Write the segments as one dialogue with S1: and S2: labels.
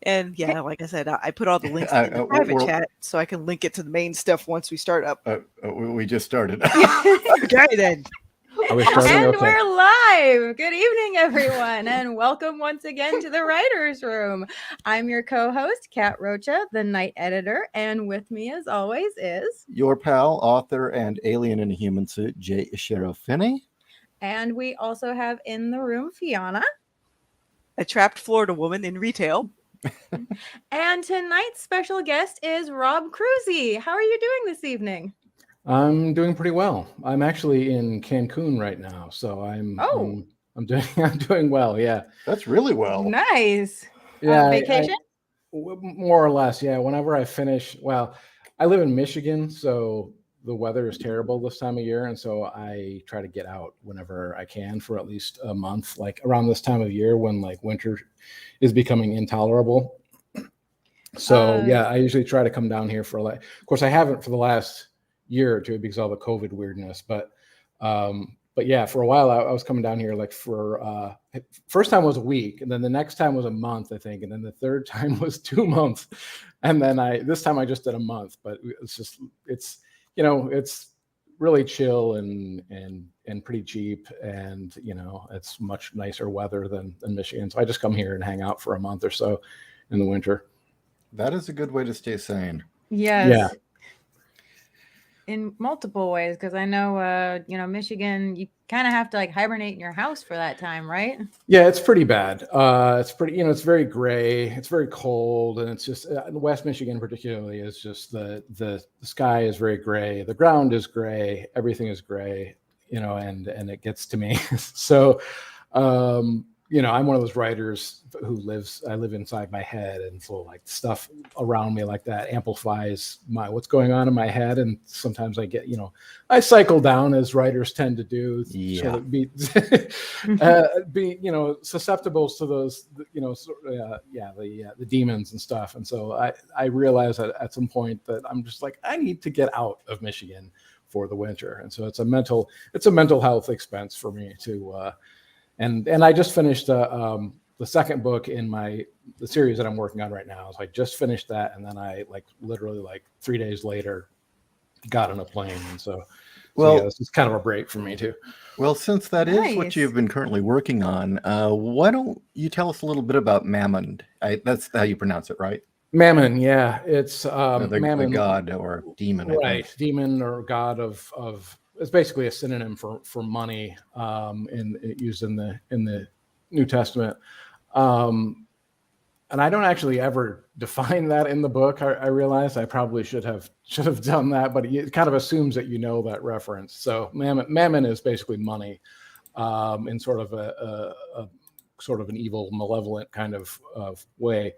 S1: And yeah, like I said, I put all the links in the private chat so I can link it to the main stuff once we start up.
S2: We just started.
S1: Okay, then.
S3: Are we starting?
S4: And
S3: okay.
S4: we're live. Good evening, everyone, and welcome once again to the Writer's Room. I'm your co-host, Kat Rocha, the night editor, and with me, as always, is
S2: your pal, author, and alien in a human suit, Jay Ishiro Finney.
S4: And we also have in the room Fiona,
S1: a trapped Florida woman in retail.
S4: And tonight's special guest is Rob Kroese. How are you doing this evening?
S3: I'm doing pretty well. I'm actually in Cancun right now, so I'm doing well. Yeah,
S2: that's really well.
S4: Nice.
S3: Yeah,
S4: vacation.
S3: More or less. Yeah. Whenever I finish, well, I live in Michigan, so the weather is terrible this time of year, and so I try to get out whenever I can for at least a month, like around this time of year when like winter is becoming intolerable. So yeah, I usually try to come down here for like, of course I haven't for the last year or two because of all the COVID weirdness, but yeah, for a while I was coming down here like for first time was a week, and then the next time was a month, I think, and then the third time was 2 months, and then this time I just did a month. But it's really chill and pretty cheap, and it's much nicer weather than Michigan. So I just come here and hang out for a month or so in the winter.
S2: That is a good way to stay sane.
S4: Yes.
S3: Yeah.
S4: In multiple ways, because I know, Michigan, you kind of have to like hibernate in your house for that time, right?
S3: Yeah, it's pretty bad. It's pretty, it's very gray. It's very cold, and it's just West Michigan particularly is just the sky is very gray. The ground is gray. Everything is gray, and it gets to me. So, I'm one of those writers I live inside my head, and so like stuff around me like that amplifies what's going on in my head. And sometimes I get, I cycle down as writers tend to do, so be susceptible to those, the demons and stuff. And so I realize that at some point that I'm just like, I need to get out of Michigan for the winter. And so it's a mental health expense for me to, and I just finished the second book in the series that I'm working on right now. So I just finished that, and then I literally 3 days later got on a plane. And so this is kind of a break for me too.
S2: Well, since that is what you've been currently working on, why don't you tell us a little bit about Mammon? That's how you pronounce it, right?
S3: Mammon, yeah, it's
S2: Mammon, the god or demon,
S3: right? Demon or god of. It's basically a synonym for money, used in the New Testament, and I don't actually ever define that in the book. I realize I probably should have done that, but it kind of assumes that that reference. So mammon is basically money, in sort of a sort of an evil, malevolent kind of way,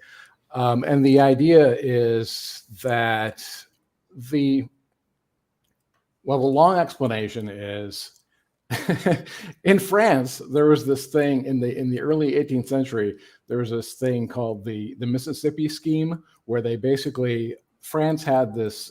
S3: and the idea is that the long explanation is in France, there was this thing in the early 18th century, there was this thing called the Mississippi Scheme, where they basically, France had this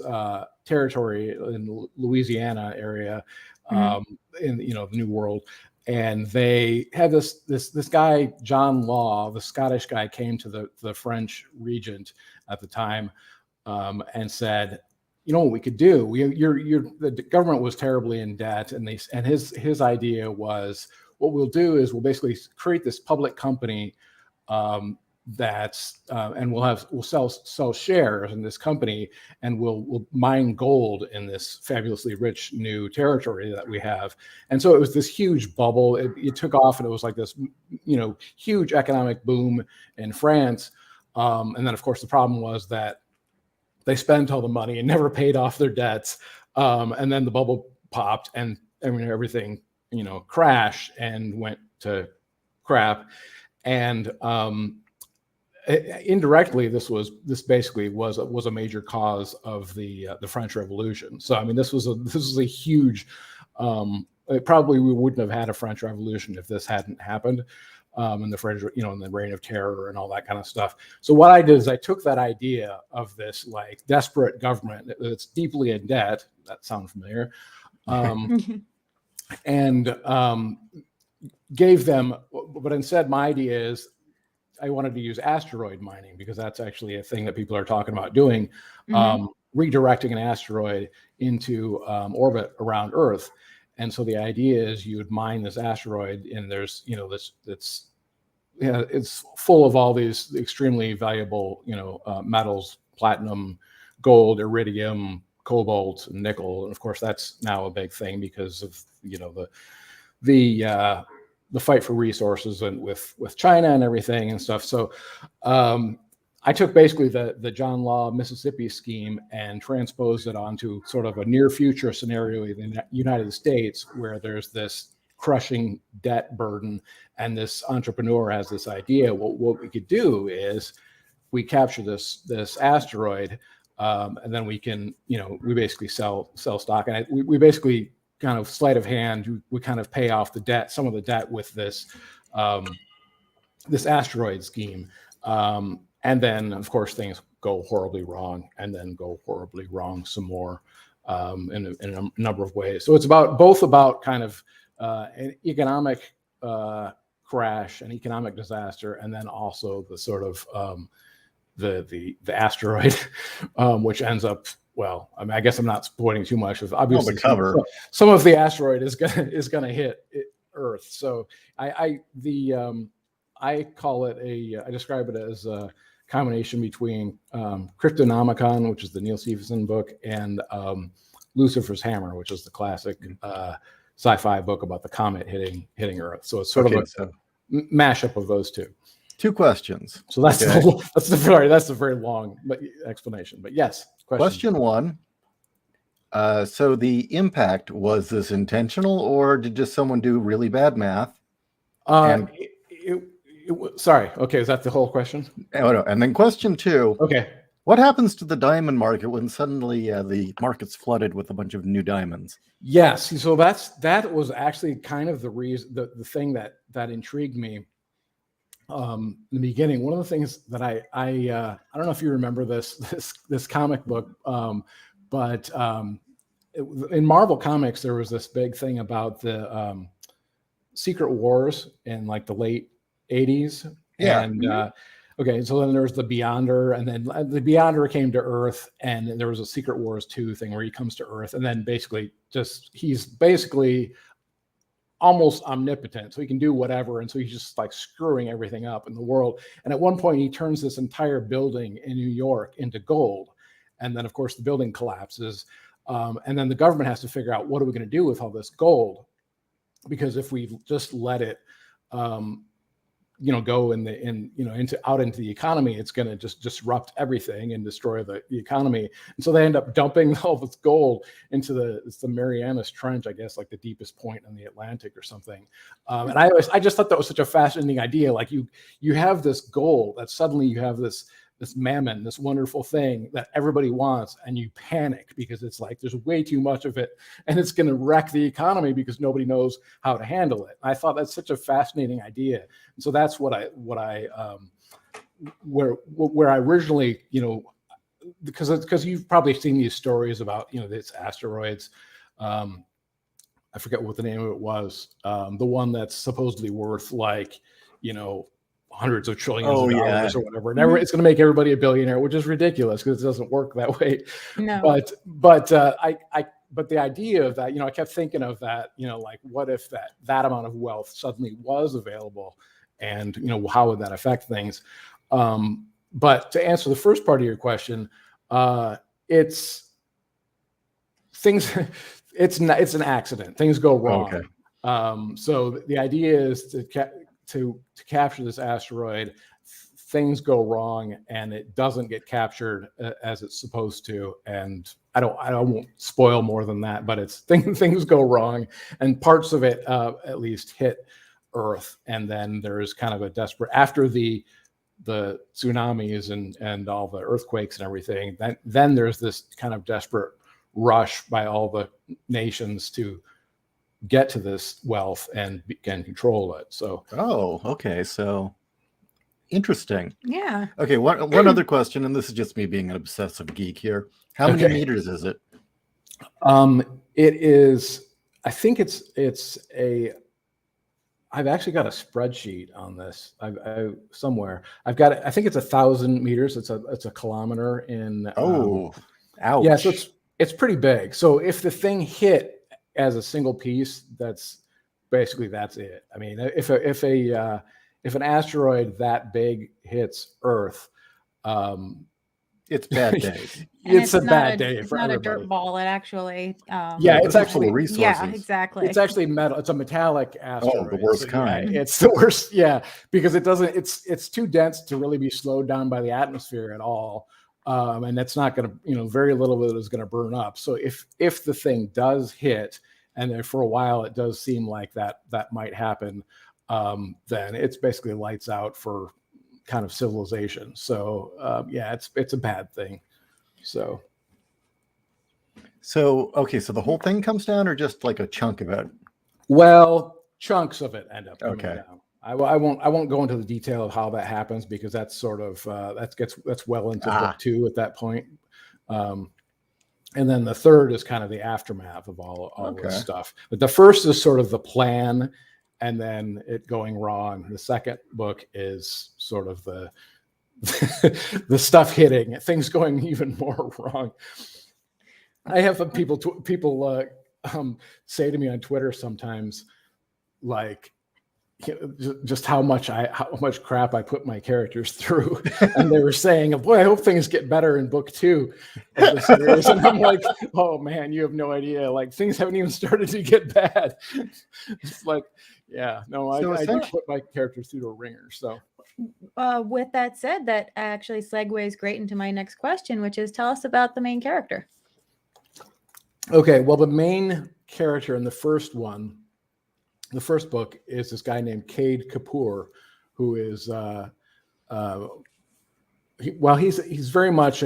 S3: territory in Louisiana area, in the New World. And they had this guy, John Law, the Scottish guy, came to the French regent at the time, and said, what we could do? The government was terribly in debt, and his idea was, what we'll do is we'll basically create this public company, and we'll sell shares in this company, and we'll mine gold in this fabulously rich new territory that we have. And so it was this huge bubble. It took off, and it was like this, huge economic boom in France. And then of course the problem was that they spent all the money and never paid off their debts. And then the bubble popped, and everything, crashed and went to crap. And indirectly, this basically was a major cause of the French Revolution. So this was a huge. Probably we wouldn't have had a French Revolution if this hadn't happened. And the French, and the Reign of Terror and all that kind of stuff. So what I did is I took that idea of this desperate government that's deeply in debt. That sounds familiar, and gave them. But instead, my idea is wanted to use asteroid mining because that's actually a thing that people are talking about doing,
S4: Mhm.
S3: redirecting an asteroid into orbit around Earth. And so the idea is you would mine this asteroid, and there's, it's full of all these extremely valuable, metals, platinum, gold, iridium, cobalt, and nickel. And of course, that's now a big thing because of, the fight for resources and with China and everything and stuff. So I took basically the John Law Mississippi scheme and transposed it onto sort of a near future scenario in the United States where there's this crushing debt burden, and this entrepreneur has this idea. Well, what we could do is we capture this asteroid, and then we can, we basically sell stock, and we basically kind of sleight of hand, we kind of pay off the debt, some of the debt with this this asteroid scheme. And then, of course, things go horribly wrong, and then go horribly wrong some more in a number of ways. So it's both about kind of an economic crash, an economic disaster, and then also the sort of the asteroid, which ends up, well, I mean, I guess I'm not spoiling too much of obviously
S2: the cover.
S3: Some of the asteroid is gonna hit Earth. So I call it I describe it as a combination between Cryptonomicon, which is the Neil Stephenson book, and Lucifer's Hammer, which is the classic sci-fi book about the comet hitting Earth. So it's sort of a mashup of those two.
S2: Two questions.
S3: So that's a very long explanation. But yes,
S2: question one. So the impact, was this intentional, or did just someone do really bad math?
S3: Sorry. Okay, is that the whole question?
S2: Oh, no. And then question two.
S3: Okay.
S2: What happens to the diamond market when suddenly the market's flooded with a bunch of new diamonds?
S3: Yes. So that was actually kind of the reason, the thing that intrigued me in the beginning. One of the things that I don't know if you remember this comic book, but in Marvel Comics there was this big thing about the Secret Wars in like the late 80s.
S2: Yeah.
S3: And okay, so then there was the Beyonder, and then the Beyonder came to Earth, and there was a Secret Wars 2 thing where he comes to Earth, and then he's basically almost omnipotent, so he can do whatever, and so he's just like screwing everything up in the world. And at one point he turns this entire building in New York into gold, and then of course the building collapses, and then the government has to figure out, what are we going to do with all this gold? Because if we just let it go into the economy, it's going to just disrupt everything and destroy the economy. And so they end up dumping all this gold into the Marianas Trench, I guess, like the deepest point in the Atlantic or something. And I just thought that was such a fascinating idea. Like you have this gold that suddenly you have this mammon, this wonderful thing that everybody wants, and you panic because it's like there's way too much of it, and it's going to wreck the economy because nobody knows how to handle it. I thought that's such a fascinating idea, and so that's where I originally, because you've probably seen these stories about these asteroids. I forget what the name of it was. The one that's supposedly worth like hundreds of trillions of dollars or whatever, and it's going to make everybody a billionaire, which is ridiculous because it doesn't work that way.
S4: No.
S3: But the idea of that, I kept thinking of that, like what if that amount of wealth suddenly was available, and how would that affect things? But to answer the first part of your question, it's an accident. Things go wrong.
S2: Okay.
S3: So the idea is to capture this asteroid. Things go wrong and it doesn't get captured as it's supposed to. And I won't spoil more than that, but things go wrong, and parts of it at least hit Earth. And then there's kind of a desperate, after the tsunamis and all the earthquakes and everything, then there's this kind of desperate rush by all the nations to get to this wealth and can control it. So
S2: okay, so interesting.
S4: Yeah.
S2: Okay, one other question, and this is just me being an obsessive geek here. How many meters is it?
S3: It is, I think it's a I've actually got a spreadsheet on this. Somewhere I've got it. I think it's 1,000 meters. It's a kilometer in.
S2: Ouch.
S3: Yeah, so it's pretty big. So if the thing hit as a single piece, that's it. I mean, if an asteroid that big hits Earth,
S2: it's bad day.
S3: It's a bad day
S4: It's
S3: for
S4: not
S3: everybody.
S4: a dirt ball. It actually.
S3: It's actually
S2: resources.
S4: Yeah, exactly.
S3: It's actually metal. It's a metallic asteroid.
S2: Oh, the worst kind.
S3: Yeah, it's the worst. Yeah, because it doesn't. It's too dense to really be slowed down by the atmosphere at all. And that's not going to, very little of it is going to burn up. So if the thing does hit, and then for a while it does seem like that might happen, then it's basically lights out for kind of civilization. So it's a bad thing. So
S2: okay, so the whole thing comes down, or just like a chunk of it?
S3: Well, chunks of it end up coming
S2: Okay.
S3: down. I won't go into the detail of how that happens, because that's sort of that's well into book 2 at that point. And then the third is kind of the aftermath of all this stuff. But the first is sort of the plan, and then it going wrong. The second book is sort of the the stuff hitting, things going even more wrong. I have people say to me on Twitter sometimes, like, just how much crap I put my characters through, and they were saying, "Boy, I hope things get better in book 2 of the series." And I'm like, "Oh man, you have no idea. Like, things haven't even started to get bad." It's like, I put my characters through the ringer. So,
S4: with that said, that actually segues great into my next question, which is, tell us about the main character.
S3: Okay, well, the main character in the first book is this guy named Cade Kapoor, who is he's very much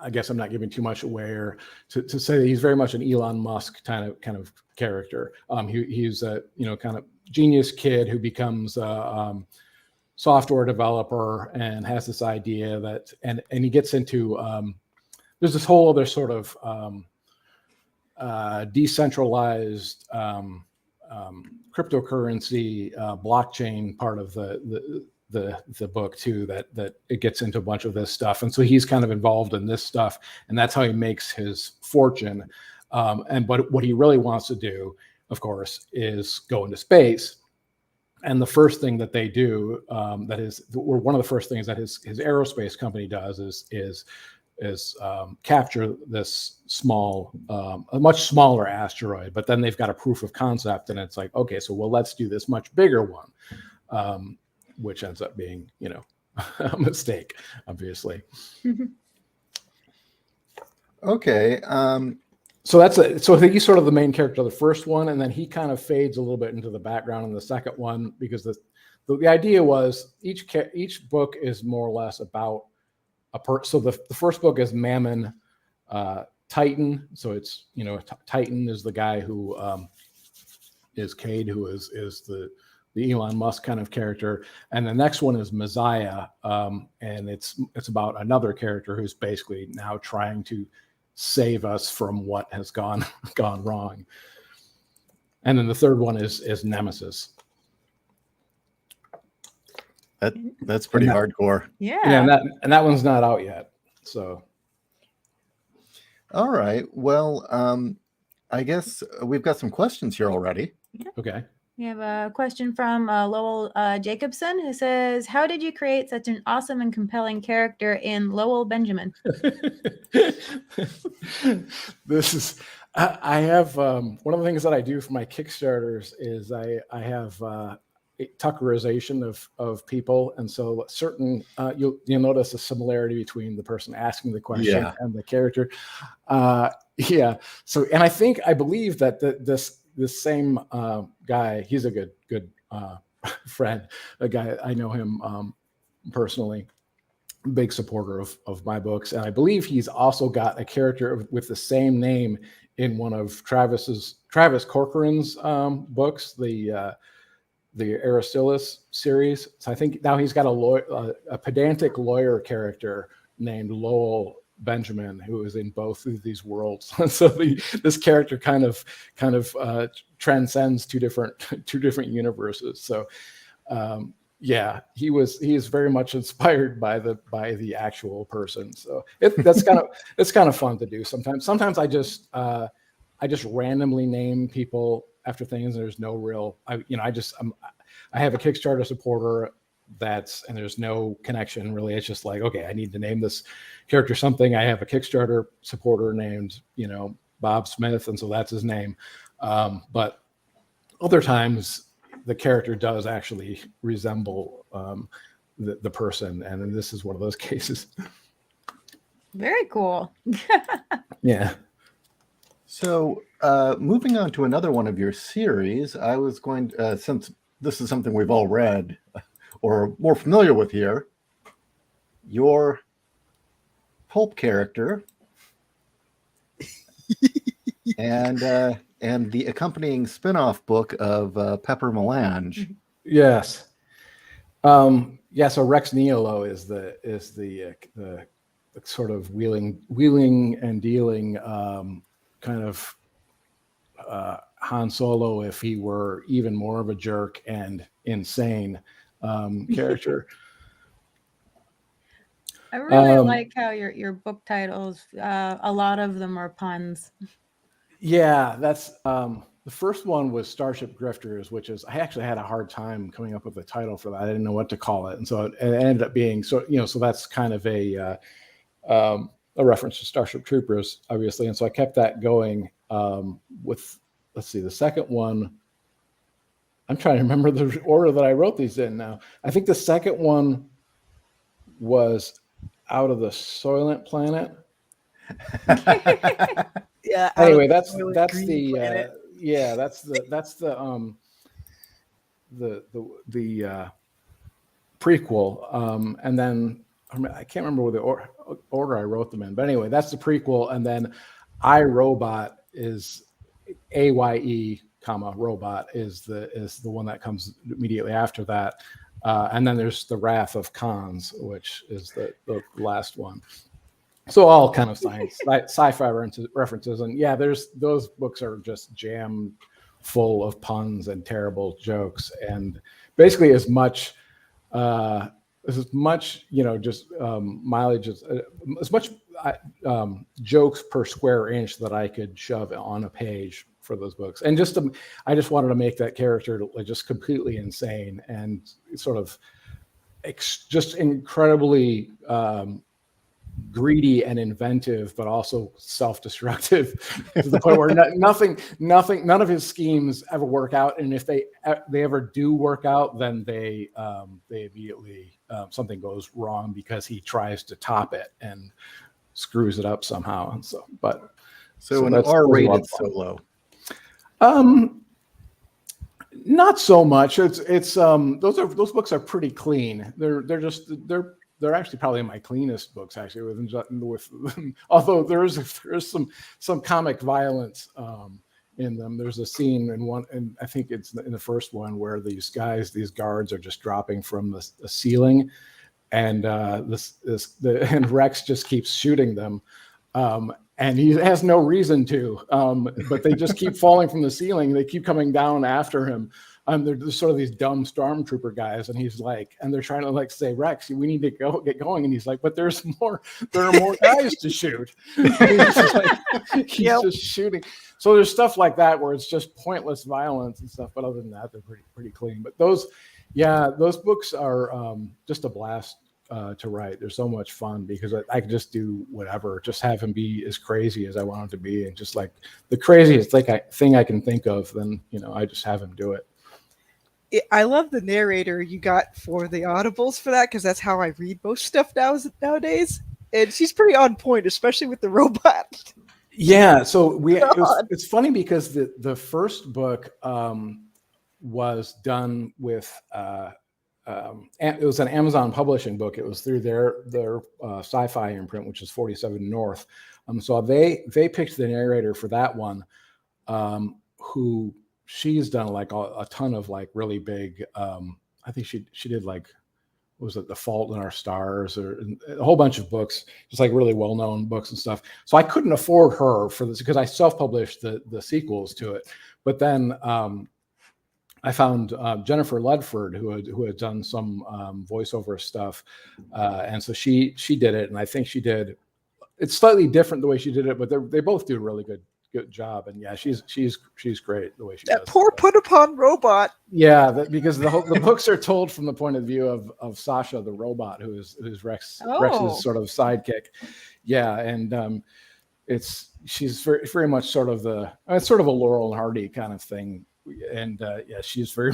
S3: I guess I'm not giving too much away, or to say that he's very much an Elon Musk kind of character. He's a kind of genius kid who becomes a software developer and has this idea that and he gets into there's this whole other sort of decentralized cryptocurrency blockchain part of the book too, that it gets into a bunch of this stuff, and so he's kind of involved in this stuff, and that's how he makes his fortune. But what he really wants to do, of course, is go into space. And the first thing that they do, one of the first things that his aerospace company does is capture this a much smaller asteroid, but then they've got a proof of concept, and it's like, okay, so let's do this much bigger one, which ends up being, a mistake, obviously.
S2: Okay.
S3: So so I think he's sort of the main character of the first one, and then he kind of fades a little bit into the background in the second one, because the idea was each book is more or less about so the first book is Mammon, Titan. So it's, Titan is the guy who is Cade, who is the Elon Musk kind of character, and the next one is Messiah, and it's about another character who's basically now trying to save us from what has gone wrong, and then the third one is Nemesis.
S2: That's pretty hardcore.
S4: Yeah,
S3: and that one's not out yet. So,
S2: all right. Well, I guess we've got some questions here already.
S4: Yeah.
S3: Okay.
S4: We have a question from Lowell Jacobson, who says, "How did you create such an awesome and compelling character in Lowell Benjamin?"
S3: This is, I have one of the things that I do for my Kickstarters is I have Tuckerization of people, and so certain you'll notice a similarity between the person asking the question and the character. So, and I believe that this same guy, he's a good friend, a guy, I know him personally, big supporter of my books, and I believe he's also got a character with the same name in one of Travis Corcoran's books, the Aristillus series. So I think now he's got a pedantic lawyer character named Lowell Benjamin, who is in both of these worlds. So this character kind of transcends two different universes. So yeah, he is very much inspired by the actual person. So it's kind of fun to do sometimes. Sometimes I just randomly name people after things. And there's no real, I have a Kickstarter supporter and there's no connection really. It's just like, okay, I need to name this character something. I have a Kickstarter supporter named, Bob Smith. And so that's his name. But other times the character does actually resemble the person. And then this is one of those cases.
S4: Very cool.
S3: Yeah.
S2: So moving on to another one of your series, I was going since this is something we've all read or more familiar with here, your pulp character and the accompanying spin-off book of Pepper Melange.
S3: Yes. Yeah. So Rex Niolo is the sort of wheeling and dealing kind of Han Solo if he were even more of a jerk and insane character.
S4: I really like how your book titles, a lot of them are puns.
S3: Yeah, that's the first one was Starship Drifters, which is I actually had a hard time coming up with a title for that. I didn't know what to call it, and so it ended up being so that's kind of a reference to Starship Troopers, obviously, and so I kept that going with. Let's see, the second one. I'm trying to remember the order that I wrote these in now. I think the second one was Out of the Soylent Planet.
S1: Yeah.
S3: Anyway, that's
S1: the prequel. And then I can't remember what the order I wrote them in, but anyway, that's the prequel. And then I, Robot is AYE, Robot is the one that comes immediately after that. And then there's the Wrath of Khans, which is the last one. So all kind of sci-fi references. And yeah, those books are just jammed full of puns and terrible jokes. And basically as much mileage, as much jokes per square inch that I could shove on a page for those books. And I just wanted to make that character just completely insane and sort of just incredibly greedy and inventive, but also self-destructive to the point where none of his schemes ever work out. And if they ever do work out, then they immediately something goes wrong because he tries to top it and screws it up somehow. And so
S2: an R-rated solo.
S3: Not so much. It's those books are pretty clean. They're actually probably my cleanest books actually with although there's some comic violence in them. There's a scene in one, and I think it's in the first one, where these guards are just dropping from the ceiling, and and Rex just keeps shooting them. And he has no reason to, but they just keep falling from the ceiling. They keep coming down after him. They're sort of these dumb stormtrooper guys, and he's like, and they're trying to say, Rex, we need to get going. And he's like, but there are more guys to shoot. He's just shooting. So there's stuff like that where it's just pointless violence and stuff. But other than that, they're pretty clean. But those books are just a blast to write. They're so much fun because I could just do whatever, just have him be as crazy as I want him to be, and just like the craziest thing I can think of, then I just have him do it.
S1: I love the narrator you got for the audibles for that, because that's how I read most stuff nowadays, and she's pretty on point, especially with the robot.
S3: Yeah, so it's funny because the first book was done with it was an Amazon publishing book. It was through their sci-fi imprint, which is 47 North. So they picked the narrator for that one, who she's done like a ton of like really big. I think she did like was it The Fault in Our Stars, or a whole bunch of books, just like really well-known books and stuff. So I couldn't afford her for this because I self-published the sequels to it. But then I found Jennifer Ledford, who had done some voiceover stuff, and so she did it, and I think she did. It's slightly different the way she did it, but they both do a really good job. And yeah, she's great the way she does.
S5: That poor put upon robot.
S3: Yeah, because the books are told from the point of view of Sasha the robot, who's Rex's sort of sidekick. Yeah, and she's very much sort of it's sort of a Laurel and Hardy kind of thing. And yeah, she's very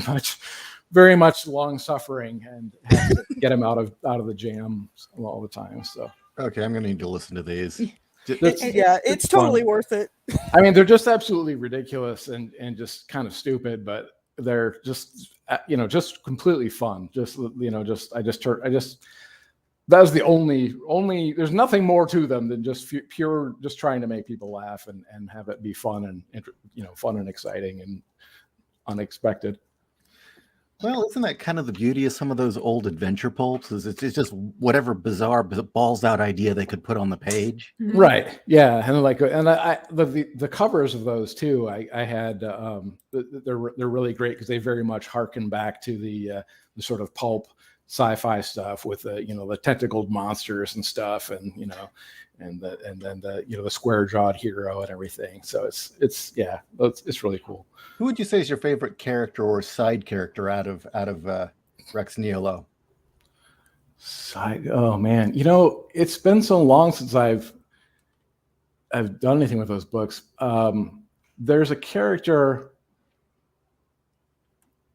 S3: much long suffering and has to get him out of the jam all the time. So
S2: Okay, I'm going to need to listen to these.
S5: It's totally worth it.
S3: I mean, they're just absolutely ridiculous and just kind of stupid, but they're just just completely fun. That was the only. There's nothing more to them than just pure, just trying to make people laugh and have it be fun and fun and exciting and unexpected.
S2: Well, isn't that kind of the beauty of some of those old adventure pulps? Is it's just whatever bizarre balls out idea they could put on the page,
S3: right? Yeah, and the covers of those too. I had they're really great because they very much harken back to the sort of pulp sci-fi stuff with the tentacled monsters and stuff, and then the square-jawed hero and everything. So it's really cool.
S2: Who would you say is your favorite character or side character out of Rex Neolo?
S3: Oh man, it's been so long since I've done anything with those books. There's a character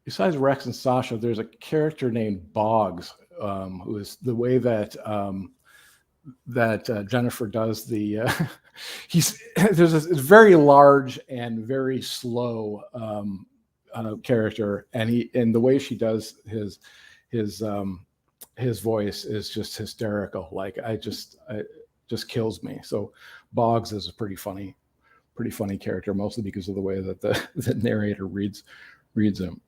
S3: besides Rex and Sasha. There's a character named Boggs, who is the way that Jennifer does the. There's this very large and very slow character, and the way she does his voice is just hysterical. Like it just kills me. So Boggs is a pretty funny character, mostly because of the way that the narrator reads him.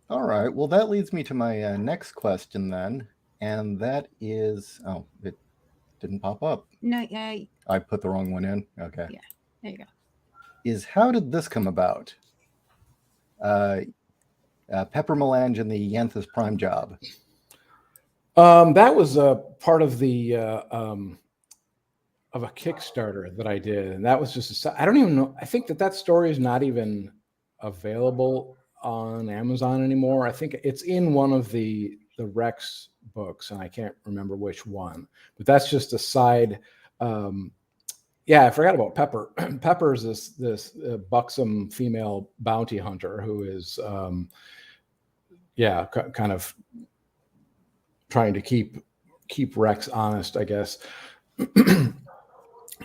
S2: All right. Well, that leads me to my next question then, and that is, it didn't pop up.
S4: No, yeah.
S2: I put the wrong one in. Okay.
S4: Yeah. There you go.
S2: Is how did this come about? Pepper Melange and the Yanthus Prime Job.
S3: That was a part of the of a Kickstarter that I did, and that was just I don't even know. I think that story is not even available on Amazon anymore. I think it's in one of the Rex books, and I can't remember which one. But that's just a side. I forgot about Pepper. Pepper is this buxom female bounty hunter who is, kind of trying to keep Rex honest, I guess.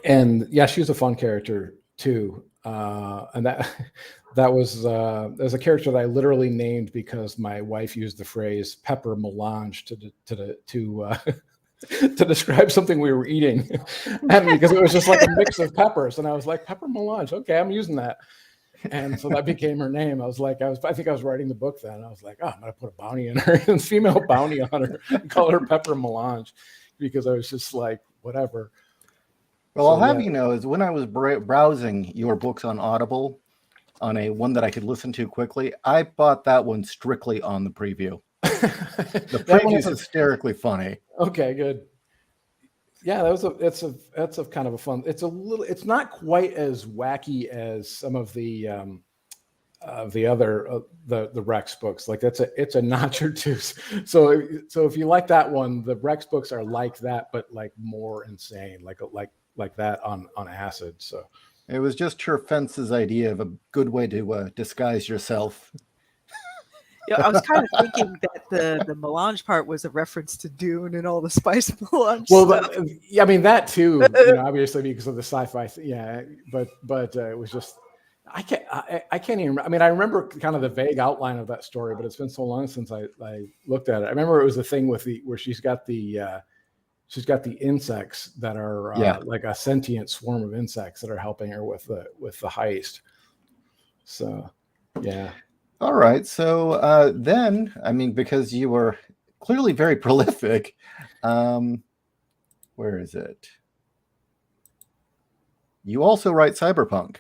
S3: And yeah, she's a fun character too. And that was there's a character that I literally named because my wife used the phrase Pepper Melange to describe something we were eating, and because it was just like a mix of peppers, and I was like, Pepper Melange, okay, I'm using that, and so that became her name. I think I was writing the book then, and I was like, I'm gonna put a bounty in her, a female bounty hunter, and call her Pepper Melange, because I was just like, whatever.
S2: Well, I'll have you know, is when I was browsing your books on Audible, on one that I could listen to quickly, I bought that one strictly on the preview. The preview is hysterically funny. Okay, good.
S3: Yeah, it's a kind of a fun. It's not quite as wacky as some of the other the Rex books. Like it's a notch or two. So if you like that one, the Rex books are like that, but like more insane, like that on acid. So
S2: it was just Sure Fence's idea of a good way to disguise yourself.
S5: Yeah, I was kind of thinking that the melange part was a reference to Dune and all the spice melange.
S3: Well, I mean that too, obviously because of the sci-fi. But it was just I can't even. I mean, I remember kind of the vague outline of that story, but it's been so long since I looked at it. I remember it was the thing where she's got the insects that are like a sentient swarm of insects that are helping her with the heist. So, yeah.
S2: All right. So then, I mean, because you were clearly very prolific, where is it? You also write cyberpunk.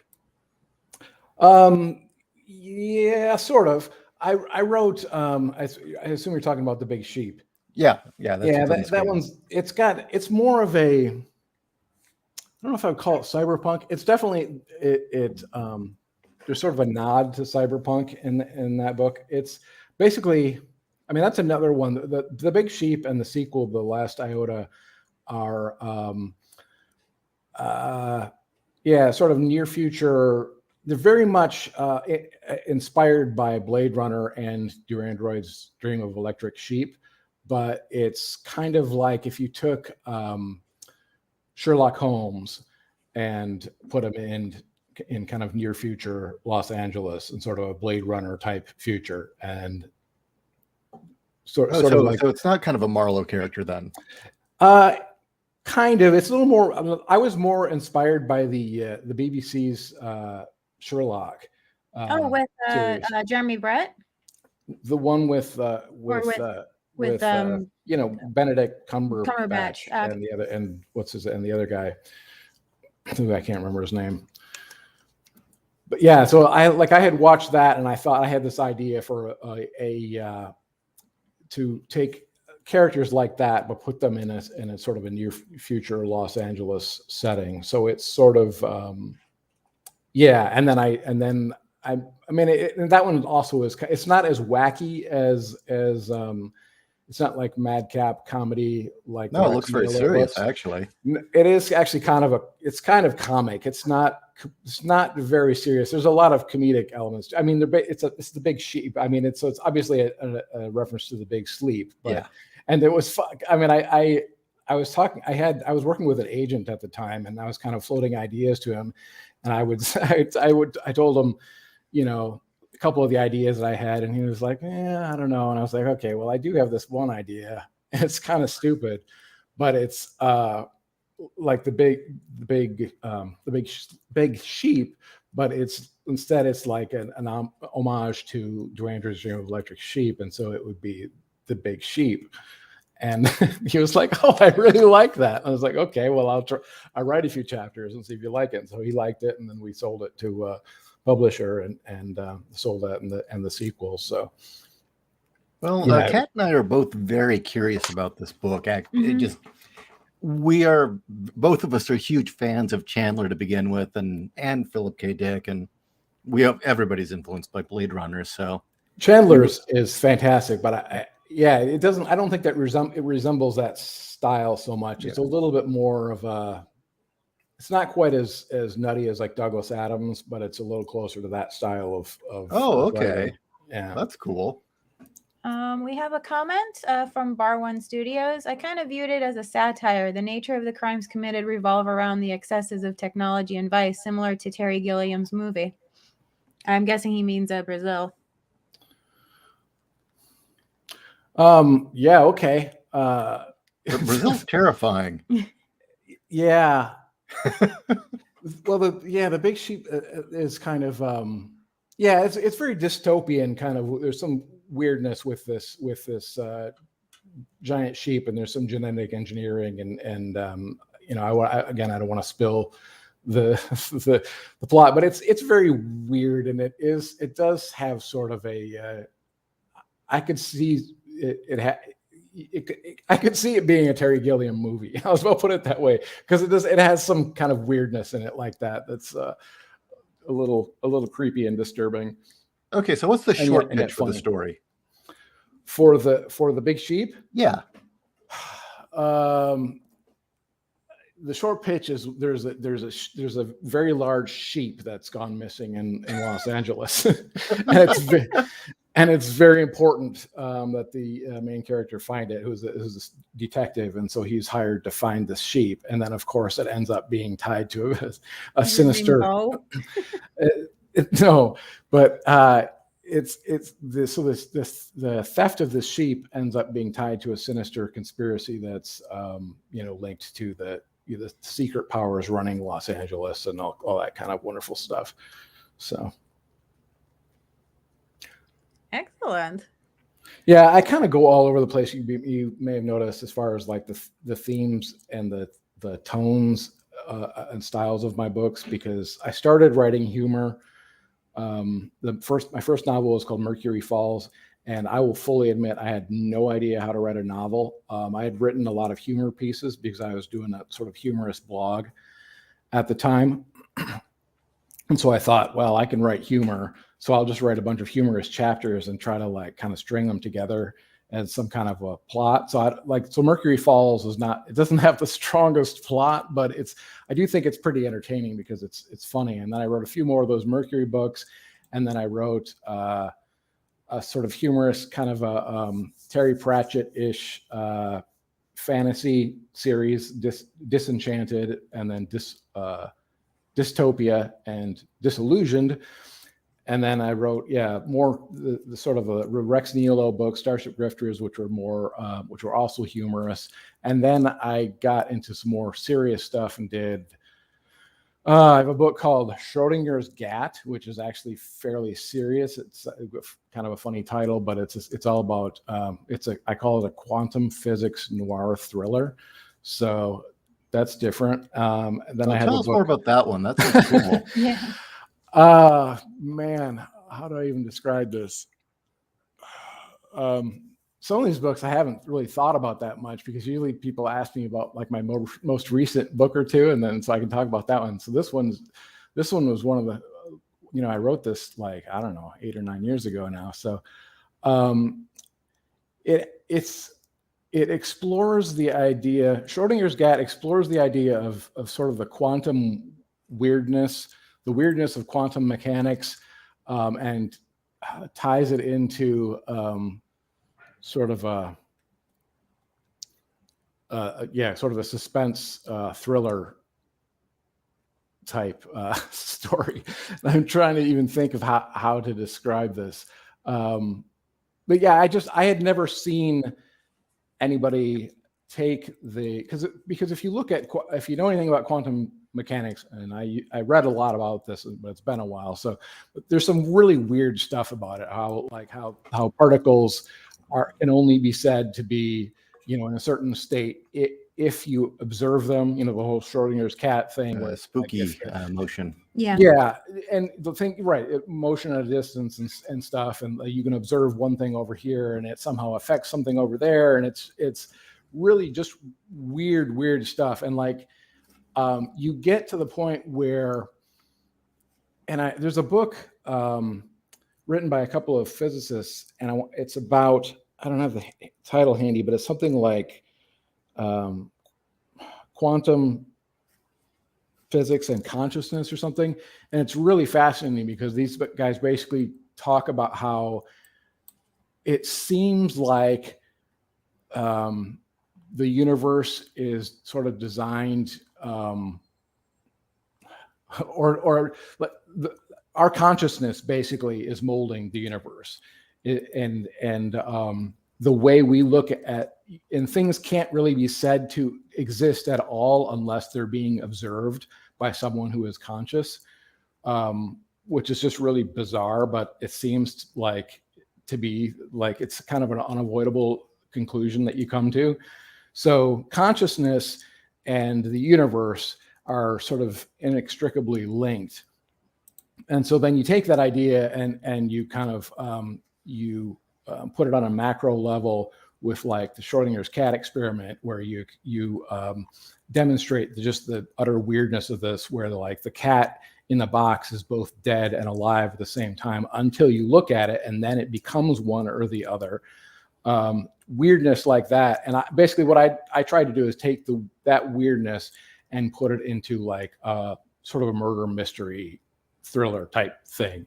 S3: Yeah, sort of. I wrote. I assume you're talking about The Big Sheep.
S2: Yeah, that's
S3: Yeah,
S2: what's on the
S3: that
S2: screen.
S3: one's. It's more of a. I don't know if I would call it cyberpunk. It's definitely there's sort of a nod to cyberpunk in that book. It's basically, I mean, that's another one. The Big Sheep and the sequel, The Last Iota, are sort of near future. They're very much inspired by Blade Runner and Do Androids Dream of Electric Sheep, but it's kind of like if you took Sherlock Holmes and put him in kind of near future Los Angeles and sort of a Blade Runner type future, and
S2: So it's not kind of a Marlowe character then.
S3: Kind of. It's a little more. I was more inspired by the BBC's Sherlock.
S4: With Jeremy Brett.
S3: The one with Benedict Cumberbatch and the other, and the other guy. I can't remember his name. But yeah, so I had watched that and I thought I had this idea for to take characters like that, but put them in a sort of a near future Los Angeles setting. So it's sort of and then I mean and that one also is. It's not as wacky as it's not like madcap comedy like.
S2: No, it looks very serious actually.
S3: It is actually kind of comic. It's not very serious. There's a lot of comedic elements. I mean, it's The Big Sheep. I mean, it's obviously a reference to The Big Sleep. But,
S2: yeah.
S3: And it was fun. I mean, I was talking. I was working with an agent at the time, and I was kind of floating ideas to him, and I told him, a couple of the ideas that I had, and he was like, I don't know. And I was like, okay, well, I do have this one idea. It's kind of stupid, but it's like the big sheep, but instead it's like an homage to Do Androids Dream of Electric Sheep, and so it would be The Big Sheep. And he was like, "Oh, I really like that." And I was like, "Okay, well, I'll write a few chapters and see if you like it." And so he liked it, and then we sold it to publisher and sold that and the sequel. So,
S2: well, Kat and I are both very curious about this book. Both of us are huge fans of Chandler to begin with, and Philip K. Dick, and everybody's influenced by Blade Runner. So
S3: Chandler's is fantastic, but it doesn't. I don't think that it resembles that style so much. It's a little bit more of a. It's not quite as nutty as like Douglas Adams, but it's a little closer to that style of.
S2: Oh, okay.
S3: Writing. Yeah,
S2: that's cool.
S4: We have a comment from Bar One Studios. I kind of viewed it as a satire. The nature of the crimes committed revolve around the excesses of technology and vice, similar to Terry Gilliam's movie. I'm guessing he means Brazil.
S3: Yeah. Okay.
S2: Brazil's terrifying.
S3: Yeah. Well, the Big Sheep is kind of it's very dystopian kind of. There's some weirdness with this giant sheep, and there's some genetic engineering and I don't want to spill the plot, but it's very weird, and it does have sort of a I could see I could see it being a Terry Gilliam movie. I was about to put it that way because it has some kind of weirdness in it like that. That's a little creepy and disturbing.
S2: Okay, so what's the short pitch for the story?
S3: For the Big Sheep?
S2: Yeah.
S3: The short pitch is there's a very large sheep that's gone missing in Los Angeles, and it's very important that the main character find it, who's a detective, and so he's hired to find this sheep, and then of course it ends up being tied to a sinister. No, but the theft of this sheep ends up being tied to a sinister conspiracy that's linked to the secret powers running Los Angeles and all that kind of wonderful stuff. So
S4: Excellent.
S3: Yeah, I kind of go all over the place. You may have noticed as far as like the themes and the tones and styles of my books, because I started writing humor. My first novel was called Mercury Falls, and I will fully admit I had no idea how to write a novel. I had written a lot of humor pieces because I was doing a sort of humorous blog at the time. And so I thought, well, I can write humor, so I'll just write a bunch of humorous chapters and try to like kind of string them together as some kind of a plot. So Mercury Falls it doesn't have the strongest plot, but I do think it's pretty entertaining because it's funny. And then I wrote a few more of those Mercury books, and then I wrote a sort of humorous kind of a Terry Pratchett-ish fantasy series, Disenchanted, and then Dystopia and Disillusioned. And then I wrote, more the sort of a Rex Nihilo book, Starship Drifters, which were also humorous. And then I got into some more serious stuff and did. I have a book called Schrodinger's Gat, which is actually fairly serious. It's kind of a funny title, but it's all about. I call it a quantum physics noir thriller. So that's different. Then I have
S2: tell us more about that one. That's cool.
S4: Yeah.
S3: Man, how do I even describe this? Some of these books I haven't really thought about that much, because usually people ask me about like my most recent book or two, and then so I can talk about that one. So this one was one of the, I wrote this like, I don't know, 8 or 9 years ago now. So it explores the idea. Schrodinger's Gat explores the idea of sort of the quantum weirdness, the weirdness of quantum mechanics, and ties it into sort of a suspense thriller type story. I'm trying to even think of how to describe this. But yeah, I had never seen anybody take because if you know anything about quantum mechanics, and I read a lot about this, but it's been a while. So there's some really weird stuff about it. How particles can only be said to be, in a certain state if you observe them. The whole Schrodinger's cat thing, where
S2: spooky motion.
S4: Yeah.
S3: Yeah, and the thing, right? Motion at a distance and stuff, and you can observe one thing over here, and it somehow affects something over there, and it's really just weird stuff. And like, you get to the point where, there's a book written by a couple of physicists, and it's about, I don't have the title handy, but it's something like quantum physics and consciousness or something. And it's really fascinating because these guys basically talk about how it seems like the universe is sort of designed, our consciousness basically is molding the universe, and the way we look at, and things can't really be said to exist at all unless they're being observed by someone who is conscious, which is just really bizarre. But it seems like to be like it's kind of an unavoidable conclusion that you come to. So consciousness and the universe are sort of inextricably linked. And so then you take that idea and you kind of put it on a macro level with like the Schrodinger's cat experiment, where you demonstrate just the utter weirdness of this, where the cat in the box is both dead and alive at the same time until you look at it, and then it becomes one or the other. Weirdness like that. And basically what I tried to do is take that weirdness and put it into like sort of a murder mystery thriller type thing,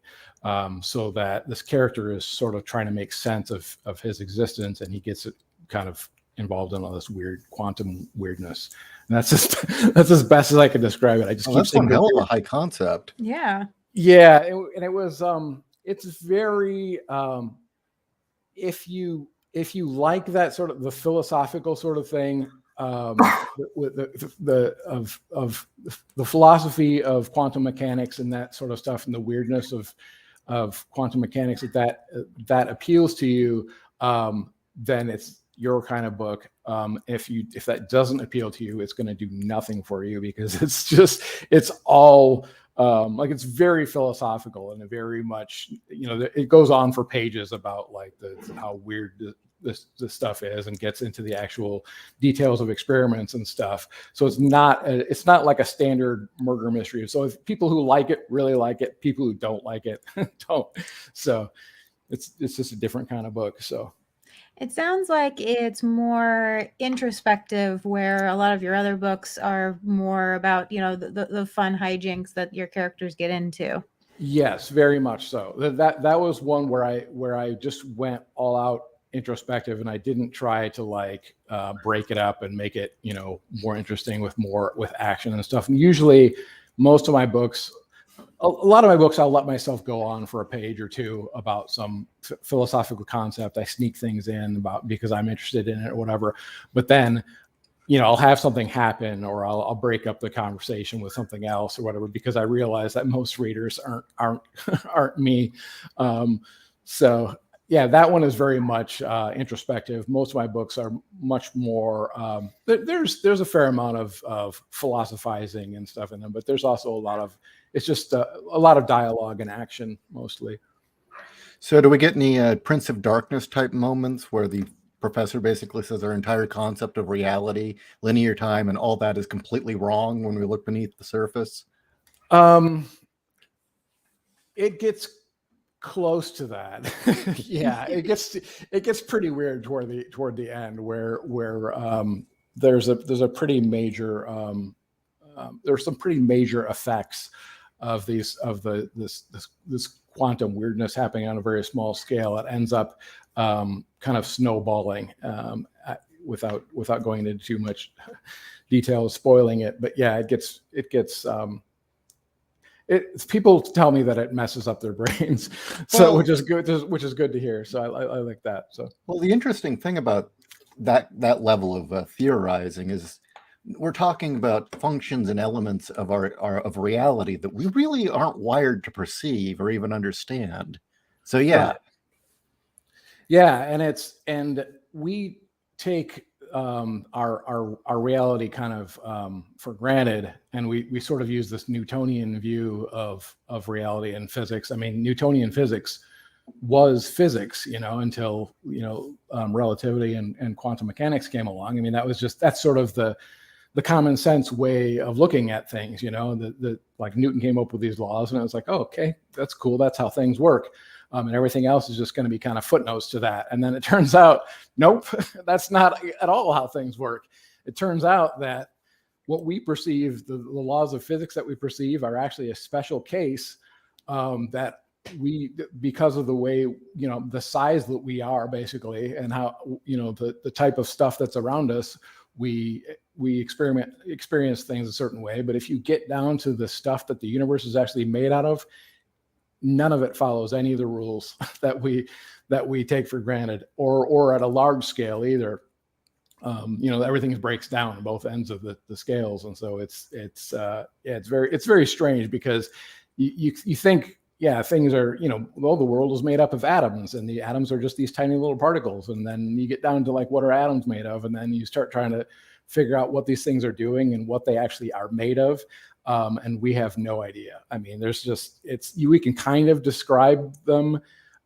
S3: so that this character is sort of trying to make sense of his existence, and he gets it kind of involved in all this weird quantum weirdness. And that's as best as I can describe it. I just keep
S2: that's
S3: saying
S2: one hell of a high concept.
S4: Yeah.
S3: Yeah, and it was it's very if you like that sort of the philosophical sort of thing, with the philosophy of quantum mechanics and that sort of stuff, and the weirdness of of quantum mechanics that appeals to you, then it's your kind of book. If that doesn't appeal to you, it's going to do nothing for you, because it's all like, it's very philosophical and very much, it goes on for pages about like how weird this stuff is, and gets into the actual details of experiments and stuff. So it's not like a standard murder mystery. So if people who like it really like it, people who don't like it don't. So it's just a different kind of book. So
S4: it sounds like it's more introspective, where a lot of your other books are more about, the fun hijinks that your characters get into.
S3: Yes, very much so. That was one where I just went all out introspective, and I didn't try to break it up and make it more interesting with action and stuff. And usually most of my books, a lot of my books, I'll let myself go on for a page or two about some philosophical concept. I sneak things in because I'm interested in it or whatever, but then I'll have something happen, or I'll break up the conversation with something else or whatever, because I realize that most readers aren't me. So yeah, that one is very much introspective. Most of my books are much more. There's a fair amount of philosophizing and stuff in them, but there's also a lot of. It's just a lot of dialogue and action mostly.
S2: So, do we get any Prince of Darkness type moments where the professor basically says our entire concept of reality, linear time, and all that is completely wrong when we look beneath the surface?
S3: It gets close to that. Yeah, it gets pretty weird toward the end, where there's a pretty major there's some pretty major effects of this quantum weirdness happening on a very small scale. It ends up kind of snowballing, without going into too much detail, spoiling it. But yeah, it gets people tell me that it messes up their brains, so which is good to hear. So I like that. So
S2: well, the interesting thing about that level of theorizing is we're talking about functions and elements of of reality that we really aren't wired to perceive or even understand. So yeah.
S3: Right. Yeah, and we take our reality kind of for granted, and we sort of use this Newtonian view of reality and physics. I mean, Newtonian physics was physics, until relativity and quantum mechanics came along. I mean, that's sort of the common sense way of looking at things. Like Newton came up with these laws, and it was like, oh, okay, that's cool, that's how things work. And everything else is just going to be kind of footnotes to that. And then it turns out, nope, that's not at all how things work. It turns out that what we perceive, the laws of physics that we perceive, are actually a special case, that because of the way, the size that we are, basically, and how, the type of stuff that's around us, we experience things a certain way. But if you get down to the stuff that the universe is actually made out of, none of it follows any of the rules that we take for granted, or at a large scale either. Everything breaks down on both ends of the scales, and so it's very strange, because you think, yeah, things are, well, the world is made up of atoms, and the atoms are just these tiny little particles, and then you get down to like, what are atoms made of, and then you start trying to figure out what these things are doing and what they actually are made of. And we have no idea. I mean, we can kind of describe them,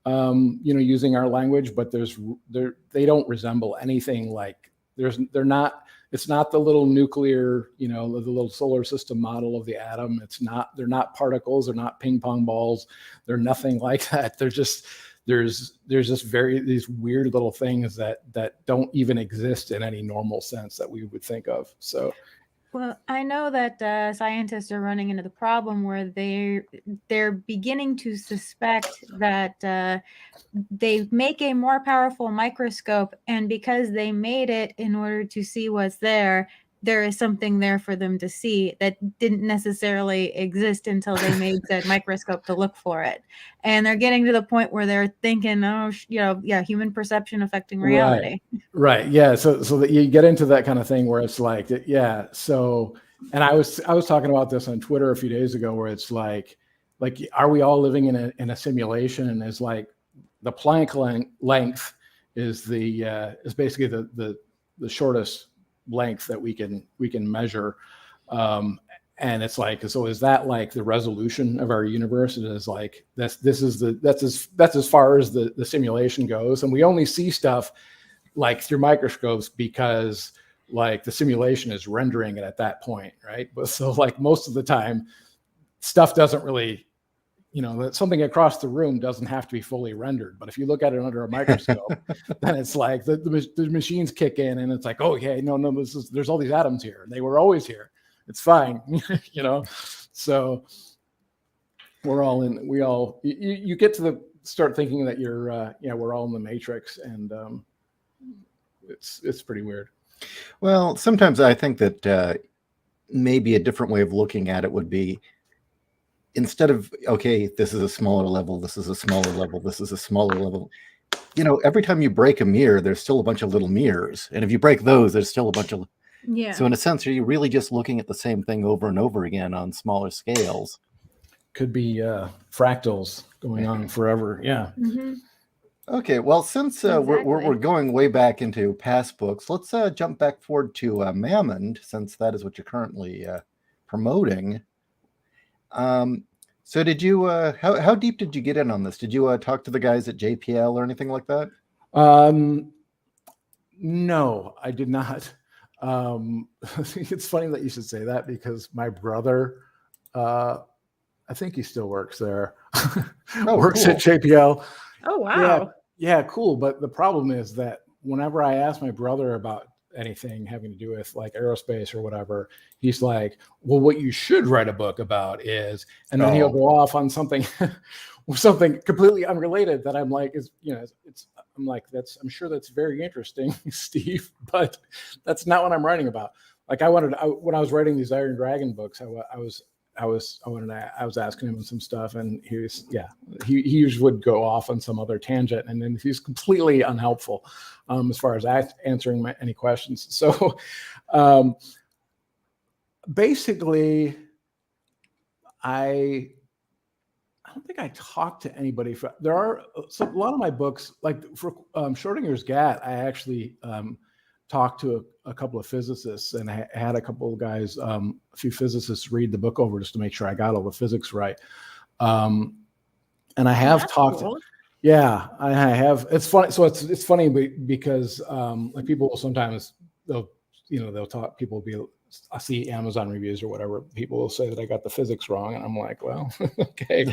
S3: using our language, but they don't resemble anything like it's not the little nuclear, the little solar system model of the atom. They're not particles. They're not ping pong balls. They're nothing like that. They're just, there's just these weird little things that don't even exist in any normal sense that we would think of. So.
S4: Well, I know that scientists are running into the problem where they're beginning to suspect that they make a more powerful microscope, and because they made it in order to see what's there is something there for them to see that didn't necessarily exist until they made that microscope to look for it. And they're getting to the point where they're thinking, human perception affecting reality.
S3: Right. Yeah. So that you get into that kind of thing where it's like, yeah. So, and I was talking about this on Twitter a few days ago, where it's like, like, are we all living in a simulation? And is like the Planck length is is basically the shortest length that we can measure. And it's like, so is that like the resolution of our universe? It is like that's as far as the simulation goes, and we only see stuff like through microscopes because like the simulation is rendering it at that point, right? But so like most of the time, stuff doesn't really, that something across the room doesn't have to be fully rendered. But if you look at it under a microscope, then it's like the machines kick in, and it's like, oh yeah, no, there's all these atoms here, and they were always here. It's fine, So we're all in. You get to start thinking that we're all in the Matrix, and it's pretty weird.
S2: Well, sometimes I think that maybe a different way of looking at it would be, instead of, okay, this is a smaller level, this is a smaller level, this is a smaller level. Every time you break a mirror, there's still a bunch of little mirrors. And if you break those, there's still a bunch of...
S4: Yeah.
S2: So in a sense, are you really just looking at the same thing over and over again on smaller scales?
S3: Could be fractals going on forever. Yeah.
S4: Mm-hmm.
S2: Okay, well, since we're going way back into past books, let's jump back forward to Mammon, since that is what you're currently promoting. So did you, how deep did you get in on this? Did you talk to the guys at JPL or anything like that?
S3: No, I did not. It's funny that you should say that, because my brother, I think he still works there, works
S2: cool.
S3: at JPL.
S4: Oh, wow.
S3: Yeah, cool. But the problem is that whenever I ask my brother about anything having to do with like aerospace or whatever, he's like, well, what you should write a book about is, and then he'll go off on something completely unrelated that I'm like, I'm sure that's very interesting, Steve, but that's not what I'm writing about. Like when I was writing these Iron Dragon books, I was asking him some stuff, and he usually would go off on some other tangent, and then he's completely unhelpful as far as answering any questions. So basically, I don't think I talked to anybody. There are a lot of my books, like for Schrodinger's Gat, I actually talked to a couple of physicists, and I had a couple of guys, a few physicists, read the book over just to make sure I got all the physics right. And I have talked.
S4: Cool.
S3: Yeah, I have. It's funny. So it's funny because like people will sometimes they'll talk. People will be. I see Amazon reviews or whatever. People will say that I got the physics wrong, and I'm like, well, okay.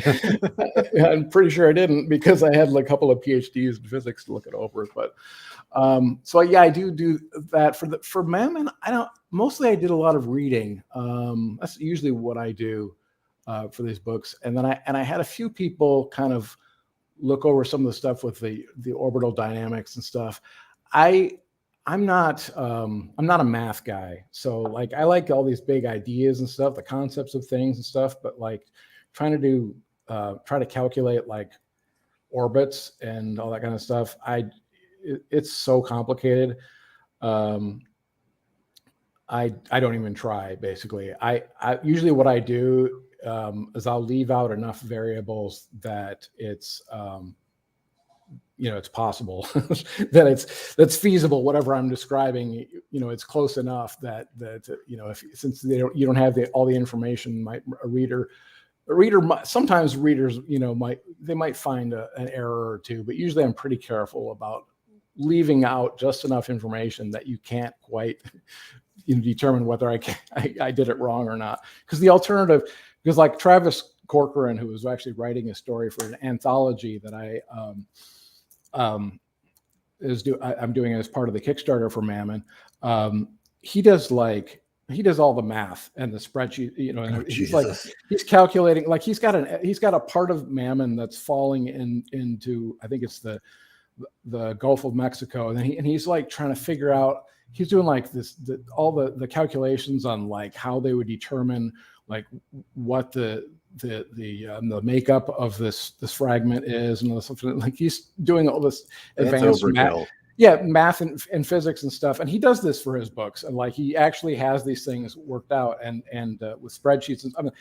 S3: I'm pretty sure I didn't, because I had like a couple of PhDs in physics to look it over. But so yeah, I do that for Mammon. Mostly I did a lot of reading. That's usually what I do for these books, and then I had a few people kind of look over some of the stuff with the orbital dynamics and stuff. I'm not a math guy, so like I like all these big ideas and stuff, the concepts of things and stuff, but like try to calculate like orbits and all that kind of stuff, it's so complicated. I don't even try. Basically, I usually what I do is I'll leave out enough variables that it's it's possible that that's feasible. Whatever I'm describing, it's close enough that since you don't have all the information, a reader sometimes readers might find an error or two, but usually I'm pretty careful about leaving out just enough information that you can't quite determine whether I did it wrong or not. Because the alternative, because like Travis Corcoran, who was actually writing a story for an anthology that I'm doing as part of the Kickstarter for Mammon. He does all the math and the spreadsheet, and he's calculating, like he's got a part of Mammon that's falling into, I think it's the Gulf of Mexico, and he's like trying to figure out, he's doing like all the calculations on like how they would determine like what the makeup of this fragment is, and something like he's doing all this advanced math, math and physics and stuff. And he does this for his books, and like he actually has these things worked out and with spreadsheets. And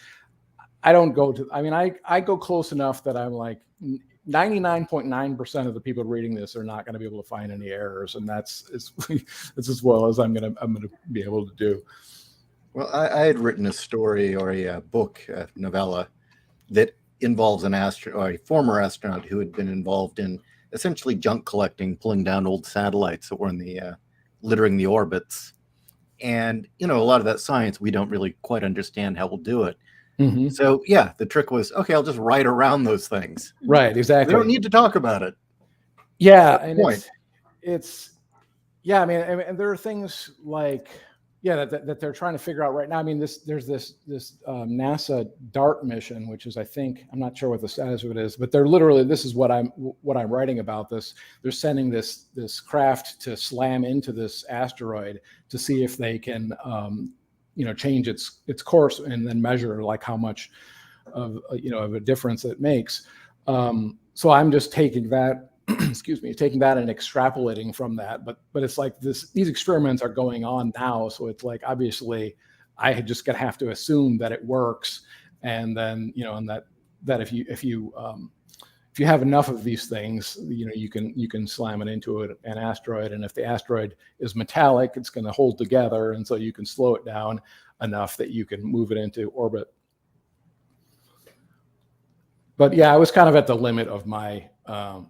S3: I don't go to, I mean, I go close enough that I'm like 99.9% of the people reading this are not going to be able to find any errors. And that's as well as I'm going to be able to do.
S2: Well, I had written a story or a book, a novella that involves an astronaut, or a former astronaut who had been involved in essentially junk collecting, pulling down old satellites that were in the littering the orbits. And, you know, a lot of that science, we don't really quite understand how we'll do it.
S3: Mm-hmm.
S2: So, yeah, the trick was, okay, I'll just write around those things.
S3: Right, exactly.
S2: We don't need to talk about it.
S3: Yeah, and
S2: point.
S3: it's yeah. I mean, there are things like that they're trying to figure out right now. I mean, there's this NASA DART mission, which is, I'm not sure what the status of it is, but they're literally, this is what I'm writing about this. They're sending this craft to slam into this asteroid to see if they can change its course and then measure like how much of a difference it makes. So I'm just taking that taking that and extrapolating from that, but it's like these experiments are going on now, so it's like obviously I just gonna have to assume that it works, and then and that if you have enough of these things, you can slam it into an asteroid, and if the asteroid is metallic, it's going to hold together, and so you can slow it down enough that you can move it into orbit. But yeah, I was kind of at the limit of my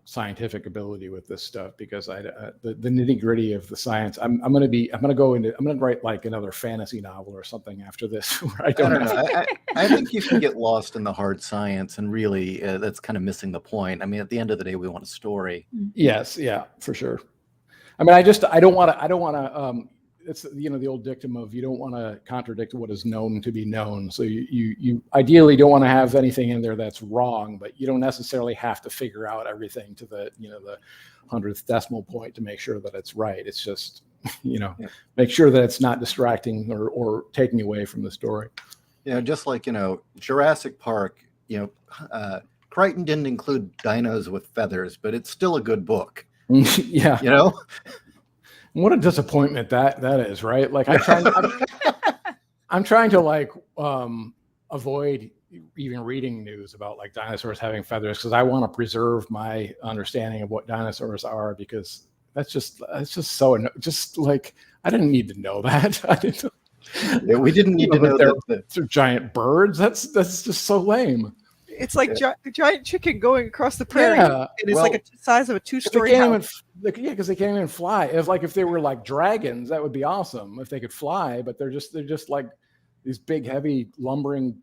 S3: scientific ability with this stuff, because the nitty gritty of the science. I'm going to write like another fantasy novel or something after this. Where I don't know.
S2: I think you can get lost in the hard science, and really that's kind of missing the point. I mean, at the end of the day, we want a story.
S3: Yes, yeah, for sure. I mean, I don't want to. It's the old dictum of you don't want to contradict what is known to be known. So you ideally don't want to have anything in there that's wrong, but you don't necessarily have to figure out everything to the the 100th decimal point to make sure that it's right. It's just make sure that it's not distracting or taking away from the story.
S2: Just like Jurassic Park. Crichton didn't include dinos with feathers, but it's still a good book.
S3: Yeah. What a disappointment that is, right? Like I'm trying to like avoid even reading news about like dinosaurs having feathers, because I want to preserve my understanding of what dinosaurs are, because it's just so just like I didn't need to know that.
S2: We didn't need to know that
S3: they're giant birds. That's just so lame.
S5: It's like giant chicken going across the prairie, and it's like the size of a 2-story house.
S3: Because they can't even fly. If they were like dragons, that would be awesome if they could fly. But they're just like these big, heavy, lumbering,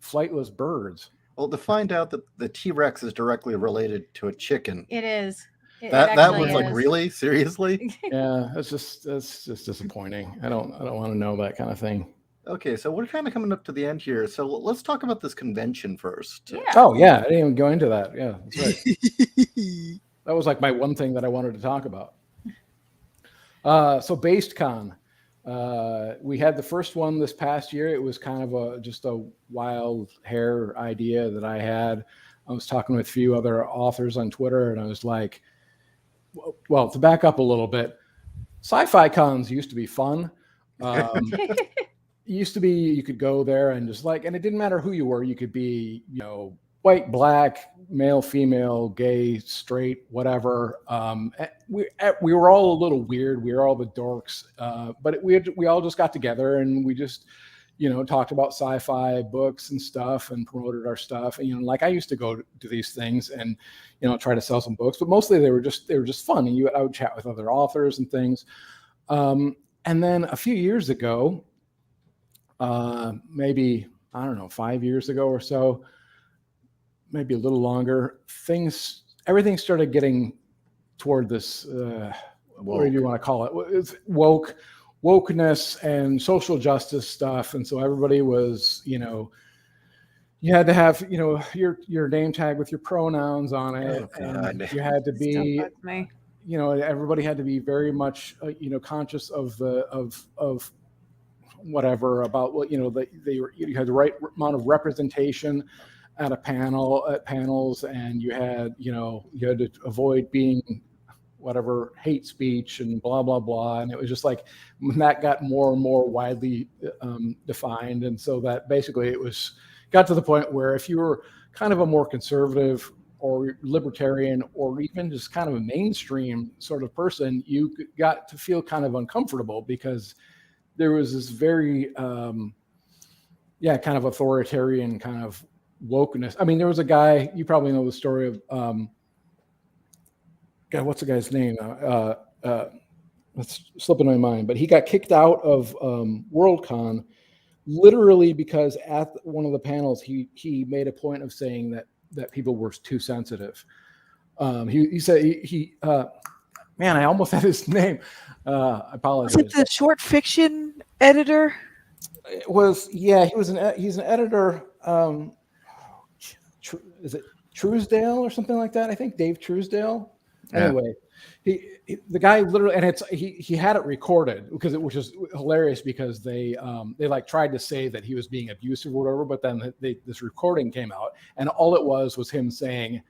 S3: flightless birds.
S2: Well, to find out that the T-Rex is directly related to a chicken,
S4: It is.
S2: That was like, really, seriously?
S3: Yeah, that's just disappointing. I don't want to know that kind of thing.
S2: Okay, so we're kind of coming up to the end here. So let's talk about this convention first.
S4: Yeah.
S3: Oh, yeah. I didn't even go into that. Yeah, that's right. That was like my one thing that I wanted to talk about. So BasedCon. We had the first one this past year. It was kind of just a wild hair idea that I had. I was talking with a few other authors on Twitter, and I was like, well, to back up a little bit, sci-fi cons used to be fun. It used to be you could go there and just and it didn't matter who you were. You could be, white, black, male, female, gay, straight, whatever. We were all a little weird. We were all the dorks, but we all just got together and we just, talked about sci-fi books and stuff and promoted our stuff. And, like I used to go to these things and, try to sell some books, but mostly they were just fun. And I would chat with other authors and things. And then a few years ago, maybe, I don't know, 5 years ago or so, maybe a little longer, everything started getting toward this, what do you want to call it? It's wokeness and social justice stuff. And so everybody was, you had to have, your name tag with your pronouns on it. And you had to be, everybody had to be very much, conscious of whatever about what, you had the right amount of representation at panels, and you had to avoid being whatever hate speech and blah blah blah. And it was just like when that got more and more widely defined, and so that basically it was got to the point where if you were kind of a more conservative or libertarian or even just kind of a mainstream sort of person, you got to feel kind of uncomfortable because there was this very, kind of authoritarian kind of wokeness. I mean, there was a guy, you probably know the story of, God, what's the guy's name? It's slipping my mind, but he got kicked out of Worldcon literally because at one of the panels, he made a point of saying that people were too sensitive. He said, man, I almost had his name. I apologize.
S5: Was it the short fiction editor?
S3: It was, yeah, he's an editor. Is it Truesdale or something like that? I think Dave Truesdale.
S2: Yeah.
S3: Anyway, the guy literally, and he had it recorded because which is hilarious because they like tried to say that he was being abusive or whatever, but then this recording came out, and all it was him saying,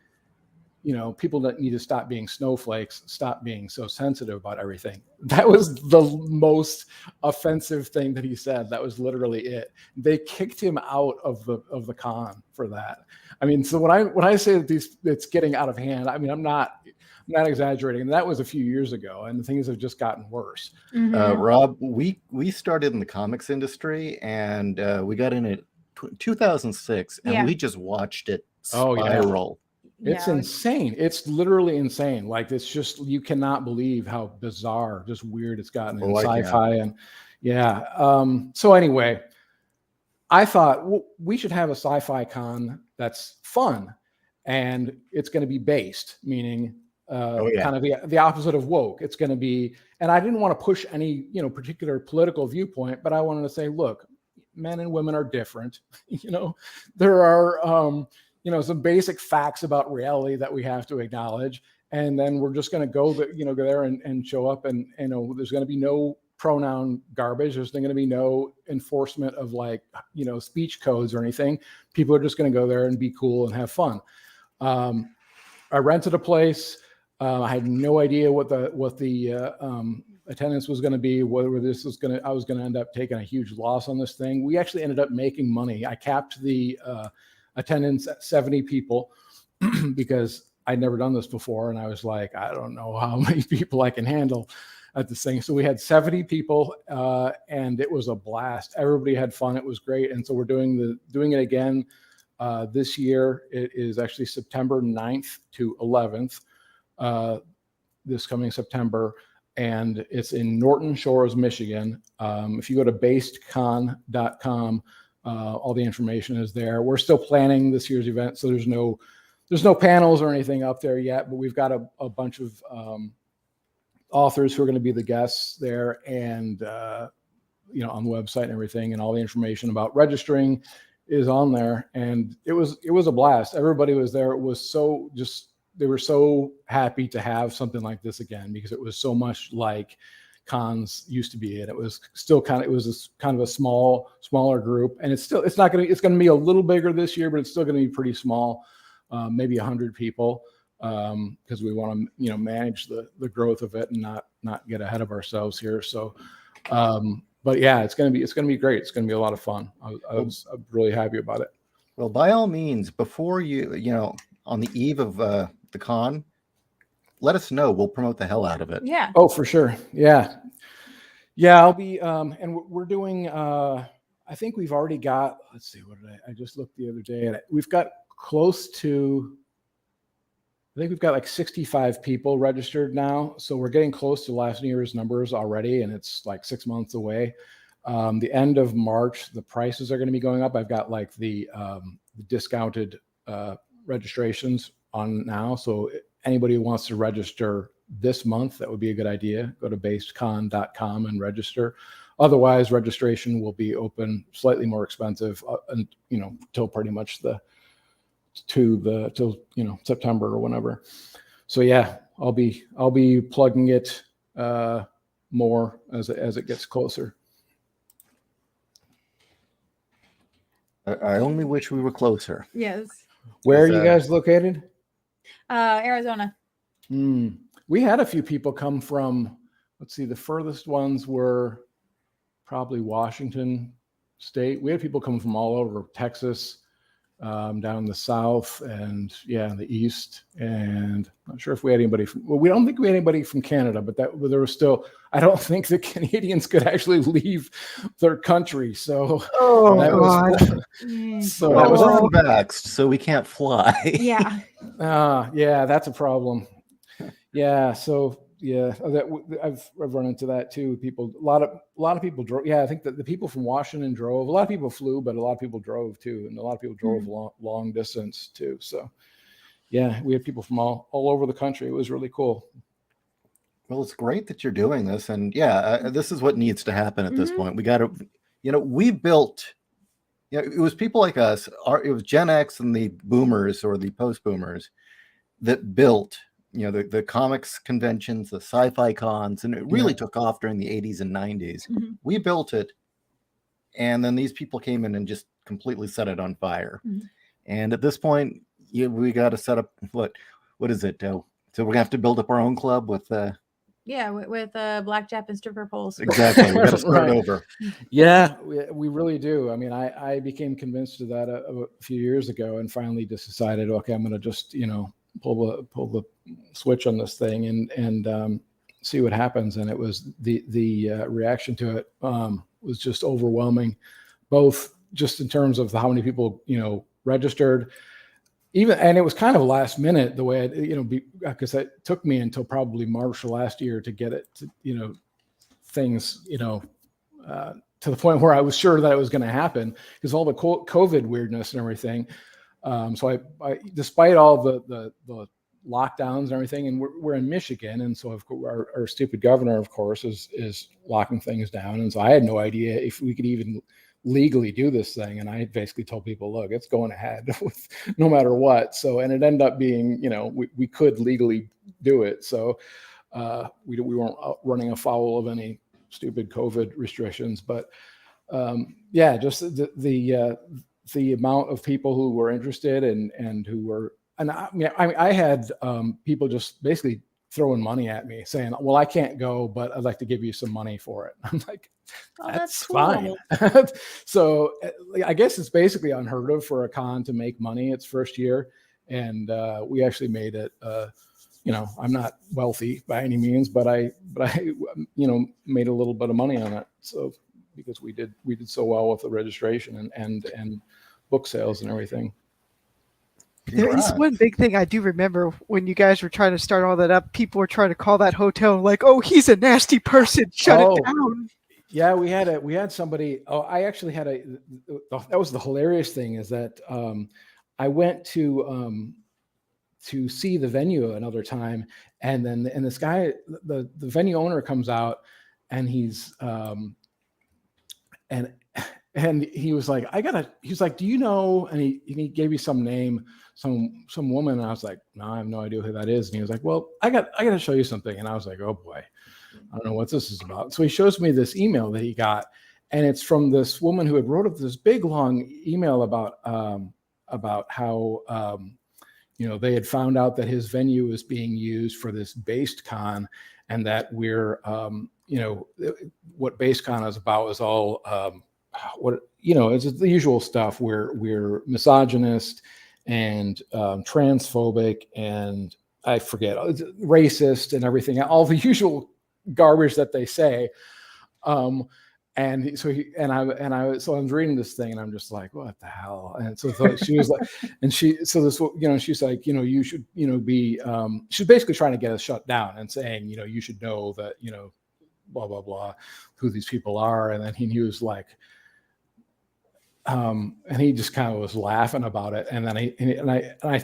S3: you know, people that need to stop being snowflakes, stop being so sensitive about everything. That was the most offensive thing that he said. That was literally it. They kicked him out of the con for that. I mean, so when I say that it's getting out of hand, I mean, I'm not exaggerating. That was a few years ago, and things have just gotten worse.
S4: Mhm.
S2: Rob, we started in the comics industry, and we got in it 2006, and
S4: Yeah.
S2: we just watched it
S3: Oh, yeah.
S2: spiral.
S3: It's
S4: Yeah.
S3: insane. It's literally insane. Like, it's just, you cannot believe how bizarre, just weird it's gotten in
S2: Oh, I can.
S3: sci-fi. And yeah. So anyway, I thought we should have a sci-fi con that's fun, and it's going to be based, meaning kind of the opposite of woke. It's going to be, and I didn't want to push any, particular political viewpoint, but I wanted to say, look, men and women are different. There are, some basic facts about reality that we have to acknowledge. And then we're just going to go there and show up, and, there's going to be no pronoun garbage. There's going to be no enforcement of speech codes or anything. People are just going to go there and be cool and have fun. I rented a place. I had no idea what the attendance was going to be, whether I was going to end up taking a huge loss on this thing. We actually ended up making money. I capped the attendance at 70 people because I'd never done this before. And I was like, I don't know how many people I can handle at this thing. So we had 70 people and it was a blast. Everybody had fun. It was great. And so we're doing it again this year. It is actually September 9th to 11th. This coming September, and it's in Norton Shores, Michigan. If you go to basedcon.com, all the information is there. We're still planning this year's event, so there's no panels or anything up there yet, but we've got a bunch of authors who are going to be the guests there, and on the website and everything, and all the information about registering is on there. And it was a blast. Everybody was there. It was they were so happy to have something like this again, because it was so much like cons used to be. And it was still kind of a smaller group. And it's going to be a little bigger this year, but it's still going to be pretty small, maybe 100 people, because we want to, manage the growth of it and not get ahead of ourselves here. So, but yeah, it's going to be great. It's going to be a lot of fun. I'm really happy about it.
S2: Well, by all means, before on the eve of the con, let us know. We'll promote the hell out of it.
S4: Yeah.
S3: Oh, for sure. Yeah. I'll be, and we're doing, I think we've already got, let's see, I just looked the other day, and we've got close to, I think we've got like 65 people registered now. So we're getting close to last year's numbers already, and it's like 6 months away. The end of March, the prices are going to be going up. I've got like the discounted registrations on now. So anybody who wants to register this month, that would be a good idea. Go to basedcon.com and register. Otherwise, registration will be open, slightly more expensive, till pretty much till September or whenever. So yeah, I'll be plugging it more as it gets closer.
S2: I only wish we were closer.
S4: Yes.
S3: Where are you guys located?
S4: Arizona.
S3: We had a few people come from, let's see, the furthest ones were probably Washington State. We had people come from all over Texas, down the south and in the east. And I'm not sure if we had anybody from, well, we don't think we had anybody from Canada, but there was still, I don't think the Canadians could actually leave their country. So that was, so that was
S2: unvaxxed, so we can't fly.
S4: Yeah.
S3: yeah, that's a problem. Yeah. So yeah, I've run into that too. People, a lot of people drove. Yeah, I think that the people from Washington drove. A lot of people flew, but a lot of people drove too, and a lot of people drove long distance too. So yeah, we had people from all over the country. It was really cool.
S2: Well, it's great that you're doing this, and this is what needs to happen at this point. We got to, we built. It was people like us. It was Gen X and the Boomers or the Post Boomers that built. The comics conventions, the sci-fi cons, and it really took off during the 80s and 90s. We built it, and then these people came in and just completely set it on fire. And at this point, we got to set up what is it? So we're gonna have to build up our own club with
S4: with blackjack and stripper poles.
S2: Exactly. We got to start over.
S3: Yeah, we really do. I mean, I became convinced of that a few years ago, and finally just decided, okay, I'm gonna just pull the switch on this thing and see what happens. And it was the reaction to it was just overwhelming, both just in terms of how many people registered, and it was kind of last minute the way because it took me until probably March last year to get it to things to the point where I was sure that it was going to happen because all the COVID weirdness and everything. So I despite all the lockdowns and everything, and we're in Michigan, and so of course our stupid governor, of course, is locking things down, and so I had no idea if we could even legally do this thing, and I basically told people, look, it's going ahead with no matter what. So, and it ended up being, we could legally do it, so we weren't running afoul of any stupid COVID restrictions, but just the amount of people who were interested and who were, and I had people just basically throwing money at me saying, well, I can't go, but I'd like to give you some money for it. I'm like, that's fine. So I guess it's basically unheard of for a con to make money its first year. And we actually made it, I'm not wealthy by any means, but I made a little bit of money on it. So because we did so well with the registration and book sales and everything.
S5: There is one big thing I do remember when you guys were trying to start all that up. People were trying to call that hotel like, "Oh, he's a nasty person. Shut it down." Yeah,
S3: we had somebody. Oh, I actually had that was the hilarious thing is that I went to see the venue another time, and this guy, the venue owner, comes out, and he's and he was like, he was like, do you know? And he gave me some name, some woman. And I was like, no, I have no idea who that is. And he was like, well, I got to show you something. And I was like, oh boy, I don't know what this is about. So he shows me this email that he got, and it's from this woman who had wrote up this big long email about how they had found out that his venue was being used for this based con, and that we're what based con is about is all it's the usual stuff. We're misogynist and transphobic, and I forget, racist and everything, all the usual garbage that they say. And so I was reading this thing, and I'm just like, what the hell? And so she was like, and she's like, you should, be, she's basically trying to get us shut down and saying, you should know that, blah, blah, blah, who these people are. And then he was like, and he just kind of was laughing about it. And then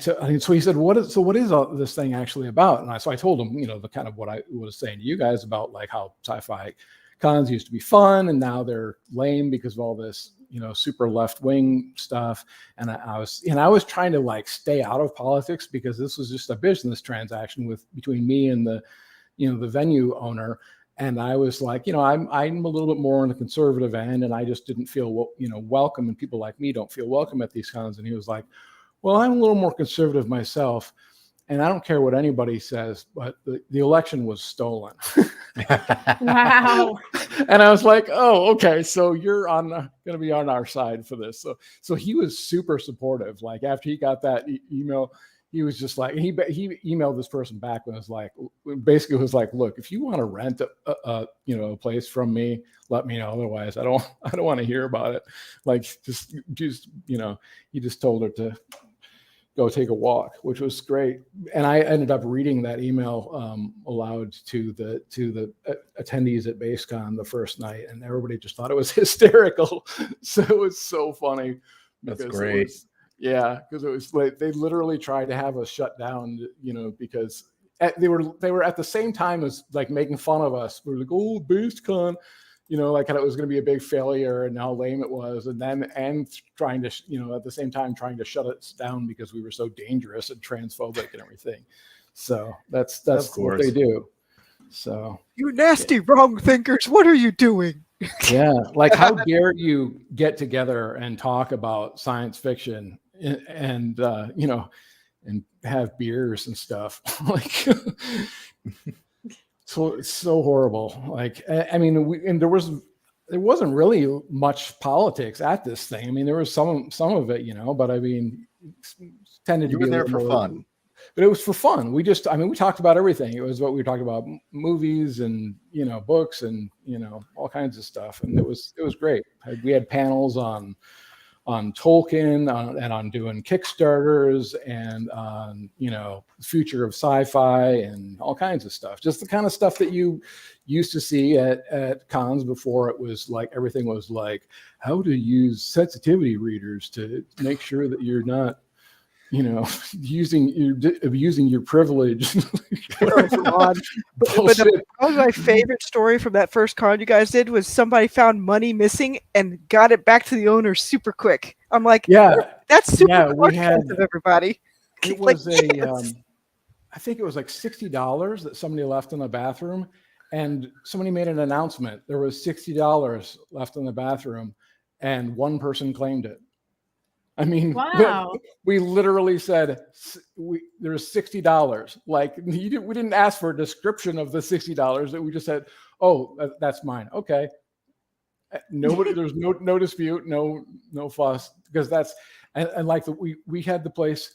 S3: so he said, what is all this thing actually about? And so I told him, the kind of what I was saying to you guys about like how sci-fi cons used to be fun, and now they're lame because of all this, super left-wing stuff. And I was trying to like stay out of politics because this was just a business transaction between me and the venue owner. And I was like, I'm a little bit more on the conservative end, and I just didn't feel, welcome, and people like me don't feel welcome at these cons. And he was like, well, I'm a little more conservative myself, and I don't care what anybody says, but the election was stolen.
S4: Wow.
S3: And I was like, oh, okay, so you're going to be on our side for this. So he was super supportive. Like after he got that email, he was just like, he emailed this person back and was like, basically was like, look, if you want to rent a place from me, let me know. Otherwise, I don't want to hear about it. Like just he just told her to go take a walk, which was great. And I ended up reading that email aloud to the attendees at BaseCon the first night, and everybody just thought it was hysterical. So it was so funny.
S2: That's great.
S3: Because it was like they literally tried to have us shut down, because they were at the same time as like making fun of us. We were like, oh, BaseCon, like it was going to be a big failure and how lame it was, and trying to, at the same time trying to shut us down because we were so dangerous and transphobic and everything. So that's what they do. So
S5: you nasty wrong thinkers, what are you doing?
S3: Yeah, like how dare you get together and talk about science fiction and and have beers and stuff. Like so it's so horrible. Like I mean, there wasn't really much politics at this thing. I mean, there was some of it, but I mean, it tended to be
S2: there for fun.
S3: But it was for fun. We talked about everything. It was what we were talking about, movies and, books and, all kinds of stuff. And it was great. We had panels on Tolkien and on doing Kickstarters and on, future of sci-fi and all kinds of stuff. Just the kind of stuff that you used to see at cons before it was like, everything was like how to use sensitivity readers to make sure that you're not, abusing your privilege.
S5: But my favorite story from that first con you guys did was somebody found money missing and got it back to the owner super quick. I'm like,
S3: yeah,
S5: that's super
S3: we had
S5: of everybody.
S3: It was I think it was like $60 that somebody left in the bathroom, and somebody made an announcement. There was $60 left in the bathroom, and one person claimed it. I mean,
S4: wow.
S3: We literally said there's $60. Like we didn't ask for a description of the $60. That we just said, oh, that's mine. Okay. There's no dispute, no fuss, because that's and like we had the place.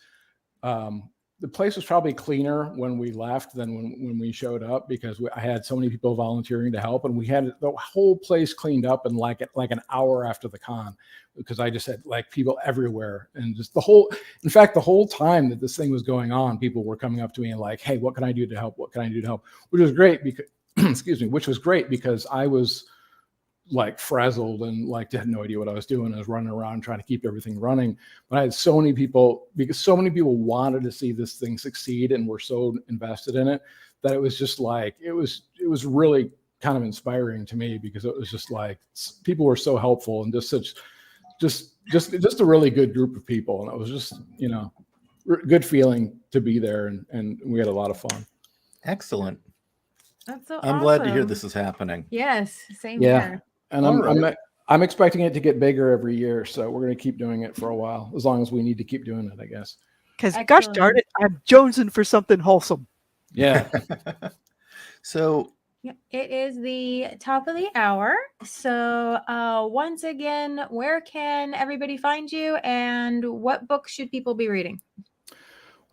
S3: The place was probably cleaner when we left than when we showed up, because I had so many people volunteering to help, and we had the whole place cleaned up in like an hour after the con, because I just had like people everywhere, and just the whole time that this thing was going on, people were coming up to me and like, hey, what can I do to help? What can I do to help? Which was great because, which was great because I was like frazzled and like had no idea what I was doing. I was running around trying to keep everything running, but I had so many people, because so many people wanted to see this thing succeed and were so invested in it, that it was just like, it was really kind of inspiring to me, because it was just like, people were so helpful and just a really good group of people. And it was just, good feeling to be there. And we had a lot of fun.
S2: Excellent.
S4: That's so
S2: I'm glad to hear this is happening.
S4: Yes. Same here.
S3: And I'm expecting it to get bigger every year, so we're going to keep doing it for a while, as long as we need to keep doing it, I guess.
S5: Because gosh darn it, I'm jonesing for something wholesome.
S3: Yeah.
S2: So
S4: it is the top of the hour. So once again, where can everybody find you, and what books should people be reading?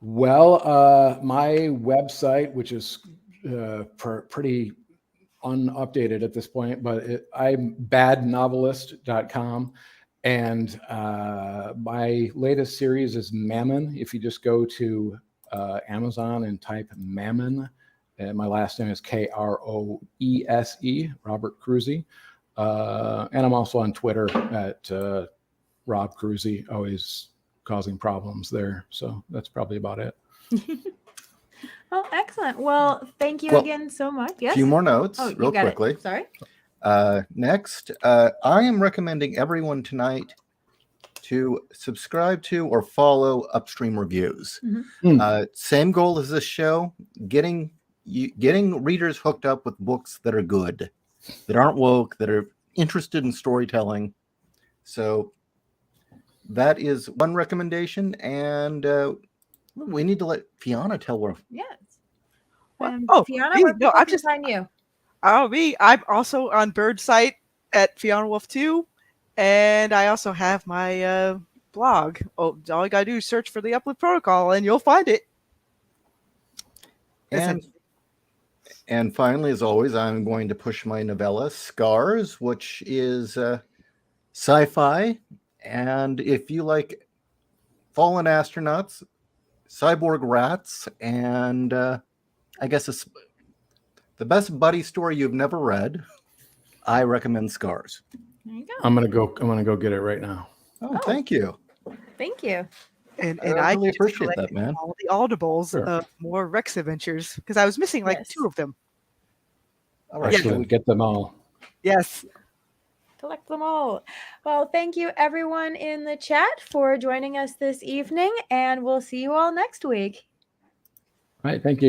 S3: Well, my website, which is pretty unupdated at this point, but I'm badnovelist.com, and my latest series is Mammon. If you just go to Amazon and type Mammon, and my last name is Kroese, Robert Kroese, and I'm also on Twitter at Rob Kroese, always causing problems there. So that's probably about it.
S4: Oh, excellent. Well, thank you again so much. Yes.
S2: A few more notes real quickly.
S4: It. Sorry.
S2: Next, I am recommending everyone tonight to subscribe to or follow Upstream Reviews.
S4: Mm-hmm.
S2: Same goal as this show, getting readers hooked up with books that are good, that aren't woke, that are interested in storytelling. So that is one recommendation, and we need to let Fiona tell where.
S4: Yes.
S5: Fiona,
S4: where people can find you?
S5: Oh, me. I'm also on Bird site at Fiona Wolf 2. And I also have my blog. Oh, all you got to do is search for the Uplift Protocol and you'll find it.
S2: And finally, as always, I'm going to push my novella, Scars, which is sci-fi. And if you like fallen astronauts, cyborg rats, and I guess it's the best buddy story you've never read, I recommend Scars.
S4: There you go.
S3: I'm gonna go get it right now.
S2: Oh, thank you.
S4: Thank you.
S5: And
S2: I really
S5: just
S2: appreciate that,
S5: collected
S2: man.
S5: all the audibles
S3: Sure.
S5: of more Rex adventures because I was missing like
S4: Yes.
S5: 2 of them.
S2: All right,
S3: Excellent. Get them all.
S5: Yes.
S4: Collect them all. Well, thank you everyone in the chat for joining us this evening, and we'll see you all next week.
S3: All right. Thank you.